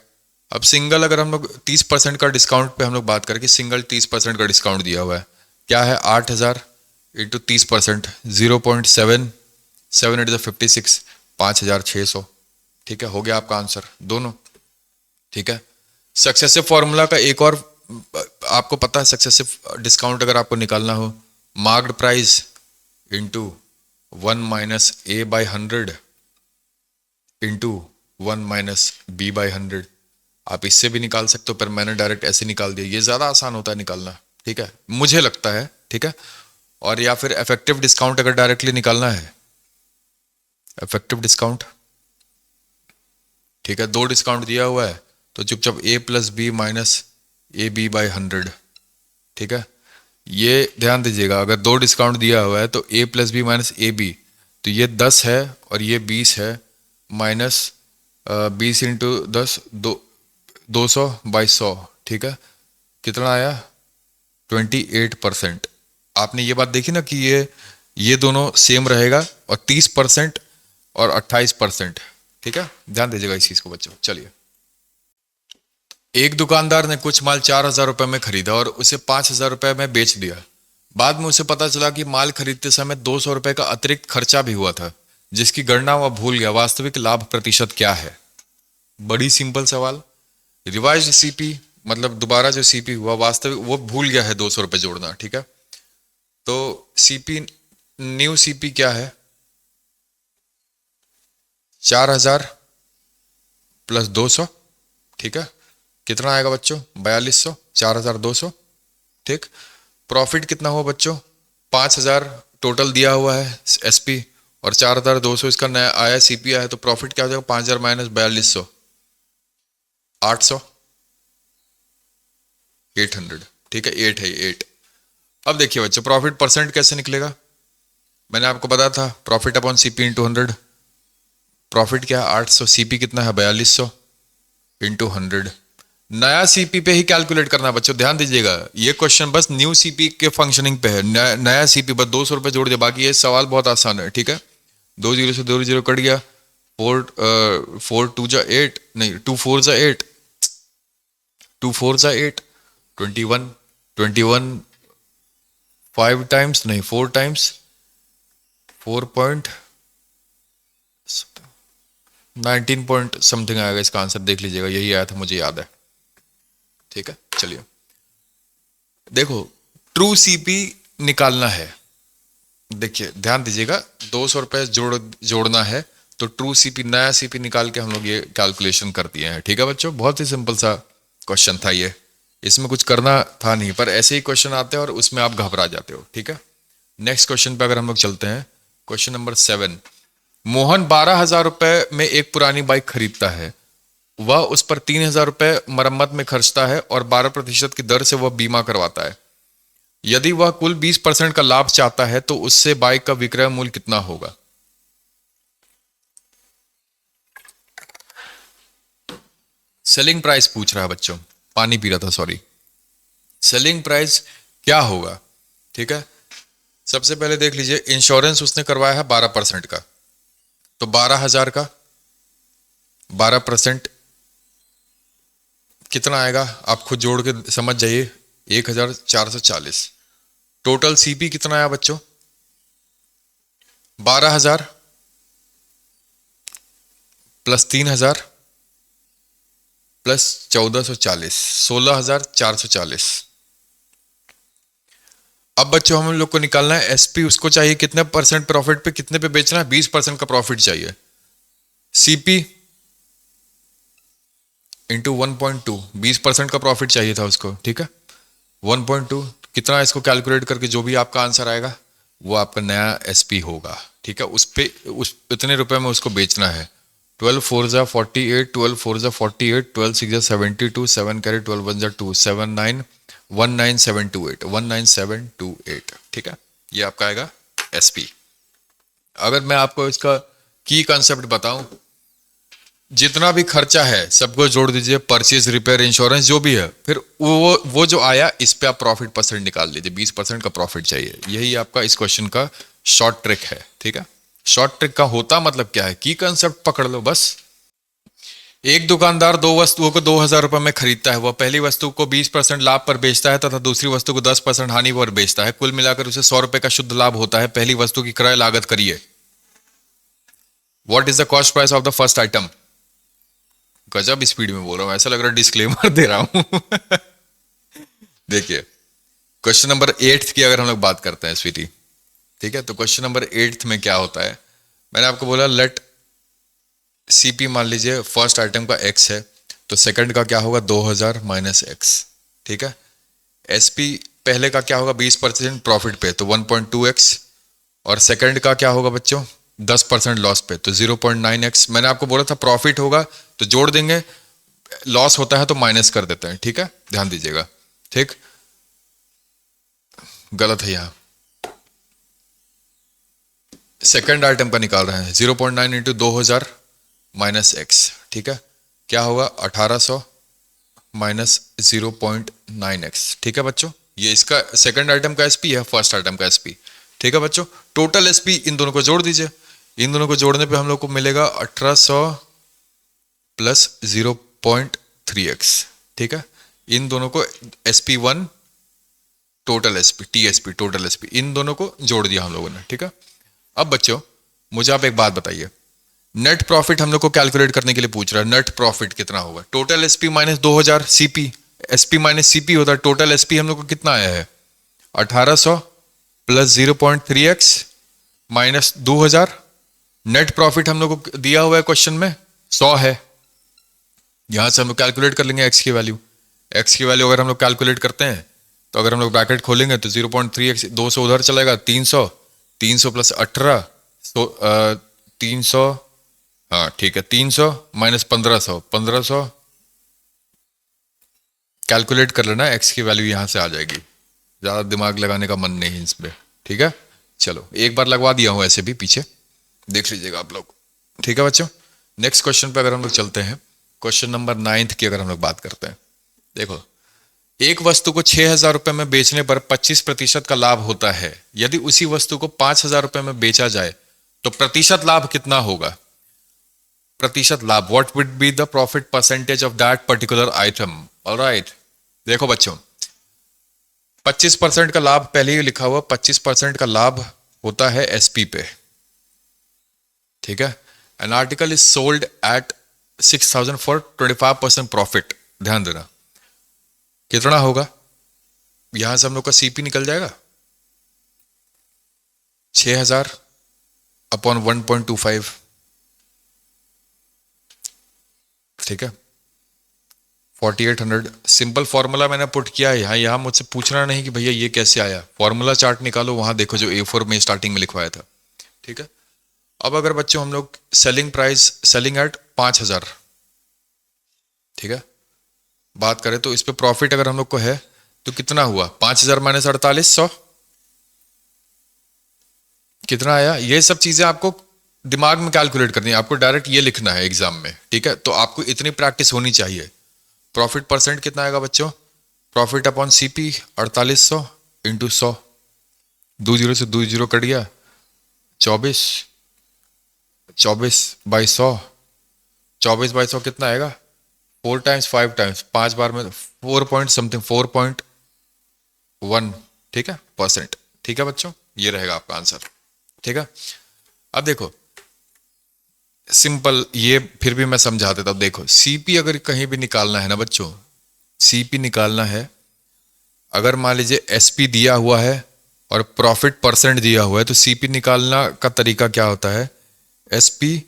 अब सिंगल अगर हम लोग 30% का डिस्काउंट पे हम लोग बात करें कि सिंगल 30% का डिस्काउंट दिया हुआ है, क्या है 8000 इंटू 30%, 0.7 7 8 56 5600। ठीक है, हो गया आपका आंसर दोनों। ठीक है, सक्सेसिव फॉर्मूला का एक और आपको पता है, सक्सेसिव डिस्काउंट अगर आपको निकालना हो, marked price into 1 minus A by 100 into 1 minus B by 100। आप इससे भी निकाल सकते हो, पर मैंने डायरेक्ट ऐसे निकाल दिया, ये ज्यादा आसान होता है निकालना। ठीक है, मुझे लगता है। ठीक है, और या फिर इफेक्टिव डिस्काउंट अगर डायरेक्टली निकालना है, इफेक्टिव डिस्काउंट। ठीक है, 2 डिस्काउंट दिया हुआ है तो चुपचाप A plus B minus A B by 100। ठीक है, ये ध्यान दीजिएगा, अगर 2 डिस्काउंट दिया हुआ है तो A plus B minus A B, तो ये 10 है और ये 20 है, माइनस 20 इंटू 10 200 बाई 100। ठीक है, कितना आया 28%। आपने ये बात देखी ना कि ये दोनों सेम रहेगा, और 30% और 28%। ठीक है, ध्यान दीजिएगा इस चीज को बच्चों। चलिए, एक दुकानदार ने कुछ माल 4000 रुपए में खरीदा और उसे 5000 रुपए में बेच दिया। बाद में उसे पता चला कि माल खरीदते समय 200 रुपए का अतिरिक्त खर्चा भी हुआ था, जिसकी गणना वह भूल गया। वास्तविक लाभ प्रतिशत क्या है। बड़ी सिंपल सवाल। रिवाइज सीपी मतलब दोबारा जो सीपी हुआ, वास्तविक वो भूल गया है 200 रुपए जोड़ना। ठीक है, तो सीपी, न्यू सीपी क्या है, 4000 प्लस 200। ठीक है, कितना आएगा बच्चों? 4200, 4200, ठीक। प्रॉफिट कितना हुआ बच्चों? 5000 टोटल दिया हुआ है एसपी, और 4200 इसका नया आया सीपी आया, तो प्रॉफिट क्या हो जाएगा? 5000 माइनस 4200, 800, 800, ठीक है, 8 है, 8। अब देखिए बच्चों, प्रॉफिट परसेंट कैसे निकलेगा? मैंने आपको बताया था profit upon CP into 100। Profit क्या है? 800, सीपी कितना है? 4200 इंटू 100। नया सीपी पे ही कैलकुलेट करना है बच्चों, ध्यान दीजिएगा। ये क्वेश्चन बस न्यू सीपी के फंक्शनिंग पे है। नया सीपी बस 200 रुपए जोड़ दिया, बाकी ये सवाल बहुत आसान है, ठीक है। 2 जीरो से 2 जीरो कट गया, 4 2 जा 8, नहीं 2 4 जा 8, 2 4 जा 8, 21, 21 5 टाइम्स नहीं 4 टाइम्स 4.19 पॉइंट समथिंग आएगा इसका आंसर, देख लीजिएगा, यही आया था, मुझे याद है, ठीक है। चलिए देखो, ट्रू सीपी निकालना है। देखिए ध्यान दीजिएगा, 200 रुपए जोड़ना है, तो ट्रू सीपी नया सीपी निकाल के हम लोग ये कैलकुलेशन कर दिए हैं, ठीक है बच्चों। बहुत ही सिंपल सा क्वेश्चन था ये, इसमें कुछ करना था नहीं, पर ऐसे ही क्वेश्चन आते हैं और उसमें आप घबरा जाते हो, ठीक है। नेक्स्ट क्वेश्चन पे अगर हम लोग चलते हैं, क्वेश्चन नंबर 7। मोहन 12,000 रुपए में एक पुरानी बाइक खरीदता है। वह उस पर 3,000 रुपए मरम्मत में खर्चता है और 12% की दर से वह बीमा करवाता है। यदि वह कुल 20% का लाभ चाहता है तो उससे बाइक का विक्रय मूल्य कितना होगा? सेलिंग प्राइस पूछ रहा है बच्चों, पानी पी रहा था, सॉरी। सेलिंग प्राइस क्या होगा, ठीक है। सबसे पहले देख लीजिए, इंश्योरेंस उसने करवाया है 12% का, तो 12,000 का 12% कितना आएगा? आप खुद जोड़ के समझ जाइए, 1,440। टोटल सीपी कितना आया बच्चों? 12,000 प्लस 3,000 प्लस 1,440, 16,440। अब बच्चों हम लोग को निकालना है एसपी, उसको चाहिए कितने परसेंट प्रॉफिट पे, कितने पे बेचना है? 20% का प्रॉफिट चाहिए। सीपी इंटू 1.2, 20% का प्रॉफिट चाहिए था उसको, ठीक है। 1.2 कितना, इसको कैलकुलेट करके जो भी आपका आंसर आएगा वो आपका नया एसपी होगा, ठीक है। उस इतने रुपए में उसको बेचना है। 12 4 जा 48, 12 4 जा 48, 12 6 जा 72, 7 कैरी 12 1 जा 2, 7 9 19728, 19728, ठीक है। ये आपका आएगा एसपी। अगर मैं आपको इसका की कंसेप्ट बताऊं, जितना भी खर्चा है सबको जोड़ दीजिए, परचेज, रिपेयर, इंश्योरेंस जो भी है, फिर वो जो आया इस पे आप प्रॉफिट परसेंट निकाल लीजिए। 20% का प्रॉफिट चाहिए, यही आपका इस क्वेश्चन का शॉर्ट ट्रिक है, ठीक है। शॉर्ट ट्रिक का होता मतलब क्या है, की कंसेप्ट पकड़ लो बस। एक दुकानदार दो वस्तुओं को 2,000 रुपए में खरीदता है। वह पहली वस्तु को 20% लाभ पर बेचता है तथा दूसरी वस्तु को 10% हानि पर बेचता है। कुल मिलाकर उसे 100 रुपए का शुद्ध लाभ होता है। पहली वस्तु की क्रय लागत करिए। What is the cost price of the first item? गजब स्पीड में बोल रहा हूं, ऐसा लग रहा है डिस्क्लेमर दे रहा हूं। देखिए क्वेश्चन नंबर 8 की अगर हम लोग बात करते हैं स्वीटी, ठीक है, तो क्वेश्चन नंबर 8 में क्या होता है, मैंने आपको बोला लेट सीपी मान लीजिए फर्स्ट आइटम का x है, तो सेकंड का क्या होगा? 2,000 माइनस x, ठीक है। एसपी पहले का क्या होगा? 20% प्रॉफिट पे, तो 1.2x, और सेकंड का क्या होगा बच्चों? 10% लॉस पे, तो 0.9x। मैंने आपको बोला था प्रॉफिट होगा तो जोड़ देंगे, लॉस होता है तो माइनस कर देते हैं, ठीक है, ध्यान दीजिएगा, ठीक। गलत है, यहां सेकंड आइटम का निकाल रहे हैं। 0.9 इंटू 2,000 माइनस एक्स, ठीक है, क्या होगा? 1,800 माइनस 0.9x, ठीक है बच्चों। ये इसका सेकंड आइटम का एसपी है, फर्स्ट आइटम का एसपी, ठीक है बच्चों। टोटल एसपी इन दोनों को जोड़ दीजिए। इन दोनों को जोड़ने पे हम लोग को मिलेगा 1,800 प्लस 0.3x, ठीक है। इन दोनों को SP1 total SP, TSP total SP, इन दोनों को जोड़ दिया हम लोगों ने, ठीक है। अब बच्चों मुझे आप एक बात बताइए, नेट प्रॉफिट हम लोग को कैलकुलेट करने के लिए पूछ रहा है। नेट प्रॉफिट कितना होगा? Total SP minus 2,000 CP, SP minus CP होता है। टोटल एसपी हम लोग को कितना आया है? 1,800 plus 0.3x minus 2,000। Net profit हम लोग को दिया हुआ है क्वेश्चन में 100 है। यहाँ से हम लोग कैलकुलेट कर लेंगे एक्स की वैल्यू। एक्स की वैल्यू अगर हम लोग कैलकुलेट करते हैं तो अगर हम लोग ब्रैकेट खोलेंगे तो 0.3x 200 उधर चलेगा, 300, 300 प्लस 18, 300, हाँ ठीक है, 300 माइनस 1500, 1500 कैलकुलेट कर लेना, एक्स की वैल्यू यहाँ से आ जाएगी। ज़्यादा दिमाग लगाने का मन नहीं है इस पर, ठीक है। चलो एक बार लगवा दिया हूँ ऐसे भी, पीछे देख लीजिएगा आप लोग, ठीक है बच्चों। नेक्स्ट क्वेश्चन पे अगर हम लोग चलते हैं, क्वेश्चन नंबर 9 की अगर हम लोग बात करते हैं, देखो एक वस्तु को 6,000 रुपए में बेचने पर 25% का लाभ होता है। यदि उसी वस्तु को 5,000 रुपए में बेचा जाए तो प्रतिशत लाभ कितना होगा? प्रतिशत लाभ, what would be the profit percentage of that particular item. Alright, देखो बच्चों 25% का लाभ पहले ही लिखा हुआ, 25% का लाभ होता है एसपी पे, ठीक है। An article is sold at 6,000 for 25% profit. ध्यान देना कितना होगा, यहां से हम लोग का सीपी निकल जाएगा 6,000 अपॉन 1.25, ठीक है, 4800। सिंपल फॉर्मूला मैंने पुट किया है यहाँ, यहाँ मुझसे पूछना नहीं कि भैया ये कैसे आया, फॉर्मूला चार्ट निकालो, वहां देखो जो A4 में स्टार्टिंग में लिखवाया था, ठीक है। अब अगर बच्चों हम लोग सेलिंग प्राइस, सेलिंग एट 5,000, ठीक है, बात करें तो इस पे प्रॉफिट अगर हम लोग को है तो कितना हुआ, 5,000 माइनस 4800, कितना आया। ये सब चीजें आपको दिमाग में कैलकुलेट करनी है, आपको डायरेक्ट ये लिखना है एग्जाम में, ठीक है। तो आपको इतनी प्रैक्टिस होनी चाहिए। प्रॉफिट परसेंट कितना आएगा बच्चों, प्रॉफिट अपॉन सीपी 4800 इंटू 100, 20 से 20 कट गया, 24, 24 बाई 100, 24 बाई 100 कितना आएगा, 4 टाइम्स 5 टाइम्स 5 बार में 4 पॉइंट समथिंग, 4.1, ठीक है, परसेंट, ठीक है बच्चों, ये रहेगा आपका आंसर, ठीक है। अब देखो सिंपल, ये फिर भी मैं समझा देता हूं। देखो सीपी अगर कहीं भी निकालना है ना बच्चों, सीपी निकालना है, अगर मान लीजिए एसपी दिया हुआ है और प्रॉफिट परसेंट दिया हुआ है, तो सीपी निकालना का तरीका क्या होता है, SP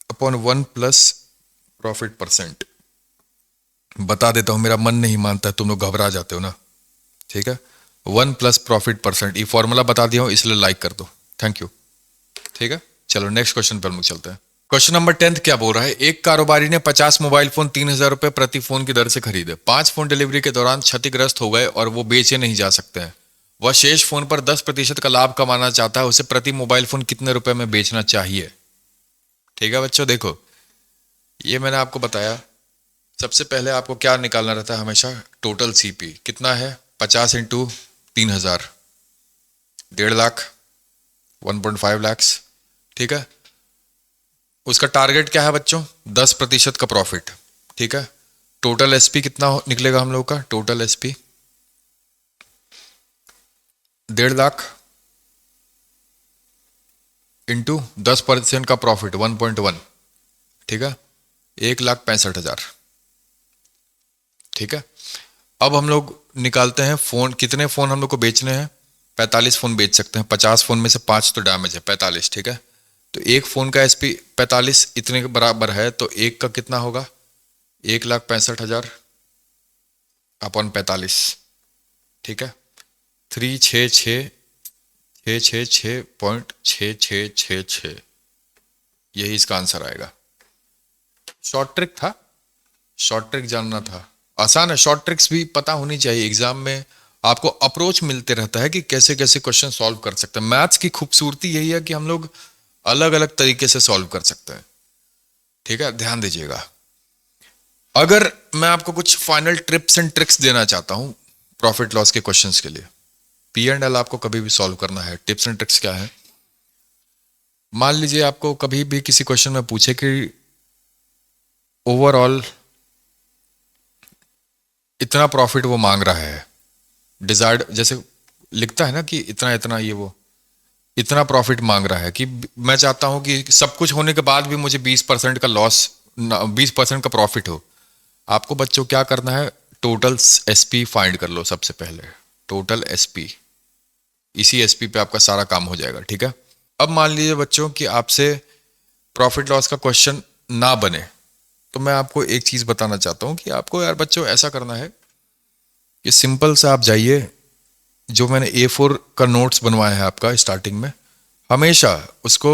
upon 1 plus profit percent. बता देता हूं, मेरा मन नहीं मानता है, तुम लोग घबरा जाते हो ना, ठीक है। 1 प्लस प्रॉफिट परसेंट, ये फॉर्मूला बता दिया हूं इसलिए लाइक कर दो, थैंक यू, ठीक है। चलो नेक्स्ट क्वेश्चन पर हम लोग चलते हैं। क्वेश्चन नंबर 10 क्या बोल रहा है, एक कारोबारी ने 50 मोबाइल फोन 3,000 रुपए प्रति फोन की दर से खरीदे। 5 फोन डिलीवरी के दौरान क्षतिग्रस्त हो गए और वो बेचे नहीं जा सकते हैं। वह शेष फोन पर 10% का लाभ कमाना चाहता है, उसे प्रति मोबाइल फोन कितने रुपए में बेचना चाहिए। ठीक है बच्चों, देखो ये मैंने आपको बताया, सबसे पहले आपको क्या निकालना रहता है हमेशा, टोटल सीपी कितना है, 50 इंटू 3,000, 1.5 लाख, 1.5 लाख, ठीक है। उसका टारगेट क्या है बच्चों, 10% का प्रॉफिट, ठीक है। टोटल एसपी कितना निकलेगा हम लोग का, टोटल एसपी 1.5 लाख इंटू 10% का प्रॉफिट 1.1, ठीक है, 1,65,000, ठीक है। अब हम लोग निकालते हैं फोन, कितने फोन हम लोग को बेचने हैं, 45 फोन बेच सकते हैं, 50 फोन में से 5 तो डैमेज है, 45, ठीक है। तो एक फोन का एसपी 45 इतने के बराबर है, तो एक का कितना होगा, 1,65,000 अपॉन 45, ठीक है, 366,666.6666, यही इसका आंसर आएगा। शॉर्ट ट्रिक था, शॉर्ट ट्रिक जानना था, आसान है, शॉर्ट ट्रिक्स भी पता होनी चाहिए। एग्जाम में आपको अप्रोच मिलते रहता है कि कैसे कैसे क्वेश्चन सॉल्व कर सकते हैं। मैथ्स की खूबसूरती यही है कि हम लोग अलग अलग तरीके से सॉल्व कर सकते हैं, ठीक है, ध्यान दीजिएगा। अगर मैं आपको कुछ फाइनल टिप्स एंड ट्रिक्स देना चाहता हूं प्रॉफिट लॉस के क्वेश्चंस के लिए, P&L आपको कभी भी सॉल्व करना है, टिप्स एंड ट्रिक्स क्या है, मान लीजिए आपको कभी भी किसी क्वेश्चन में पूछे कि ओवरऑल इतना प्रॉफिट वो मांग रहा है, डिजायर्ड जैसे लिखता है ना कि इतना इतना ये वो इतना प्रॉफिट मांग रहा है, कि मैं चाहता हूं कि सब कुछ होने के बाद भी मुझे 20% का लॉस, 20% का प्रॉफिट हो। आपको बच्चों क्या करना है, टोटल एसपी फाइंड कर लो सबसे पहले, टोटल एसपी, इसी एसपी पे आपका सारा काम हो जाएगा, ठीक है। अब मान लीजिए बच्चों कि आपसे प्रॉफिट लॉस का क्वेश्चन ना बने, तो मैं आपको एक चीज़ बताना चाहता हूँ कि आपको यार बच्चों ऐसा करना है कि सिंपल से आप जाइए, जो मैंने A4 का नोट्स बनवाया है आपका स्टार्टिंग में, हमेशा उसको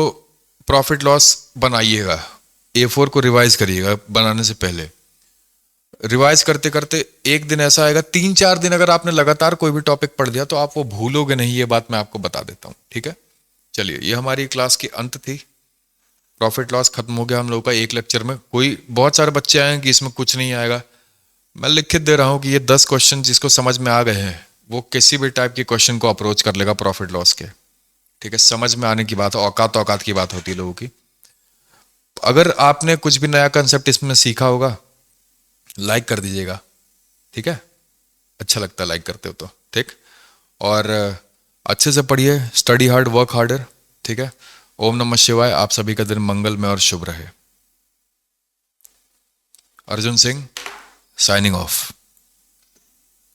प्रॉफिट लॉस बनाइएगा, A4 को रिवाइज करिएगा बनाने से पहले। रिवाइज करते करते एक दिन ऐसा आएगा, 3-4 दिन अगर आपने लगातार कोई भी टॉपिक पढ़ दिया तो आप वो भूलोगे नहीं, ये बात मैं आपको बता देता हूँ, ठीक है। चलिए, ये हमारी क्लास की अंत थी। प्रॉफिट लॉस खत्म हो गया हम लोगों का एक लेक्चर में। कोई बहुत सारे बच्चे आए हैं कि इसमें कुछ नहीं आएगा, मैं लिखित दे रहा हूं कि ये 10 क्वेश्चन जिसको समझ में आ गए हैं वो किसी भी टाइप के क्वेश्चन को अप्रोच कर लेगा प्रॉफिट लॉस के, ठीक है। समझ में आने की बात है, औकात की बात होती है लोगों की। अगर आपने कुछ भी नया कंसेप्ट इसमें सीखा होगा, लाइक कर दीजिएगा, ठीक है। अच्छा लगता है लाइक करते हो तो, ठीक। और अच्छे से पढ़िए, स्टडी हार्ड वर्क हार्डर, ठीक है। ओम नमः शिवाय। आप सभी का दिन मंगलमय और शुभ रहे। Arjun Singh signing off.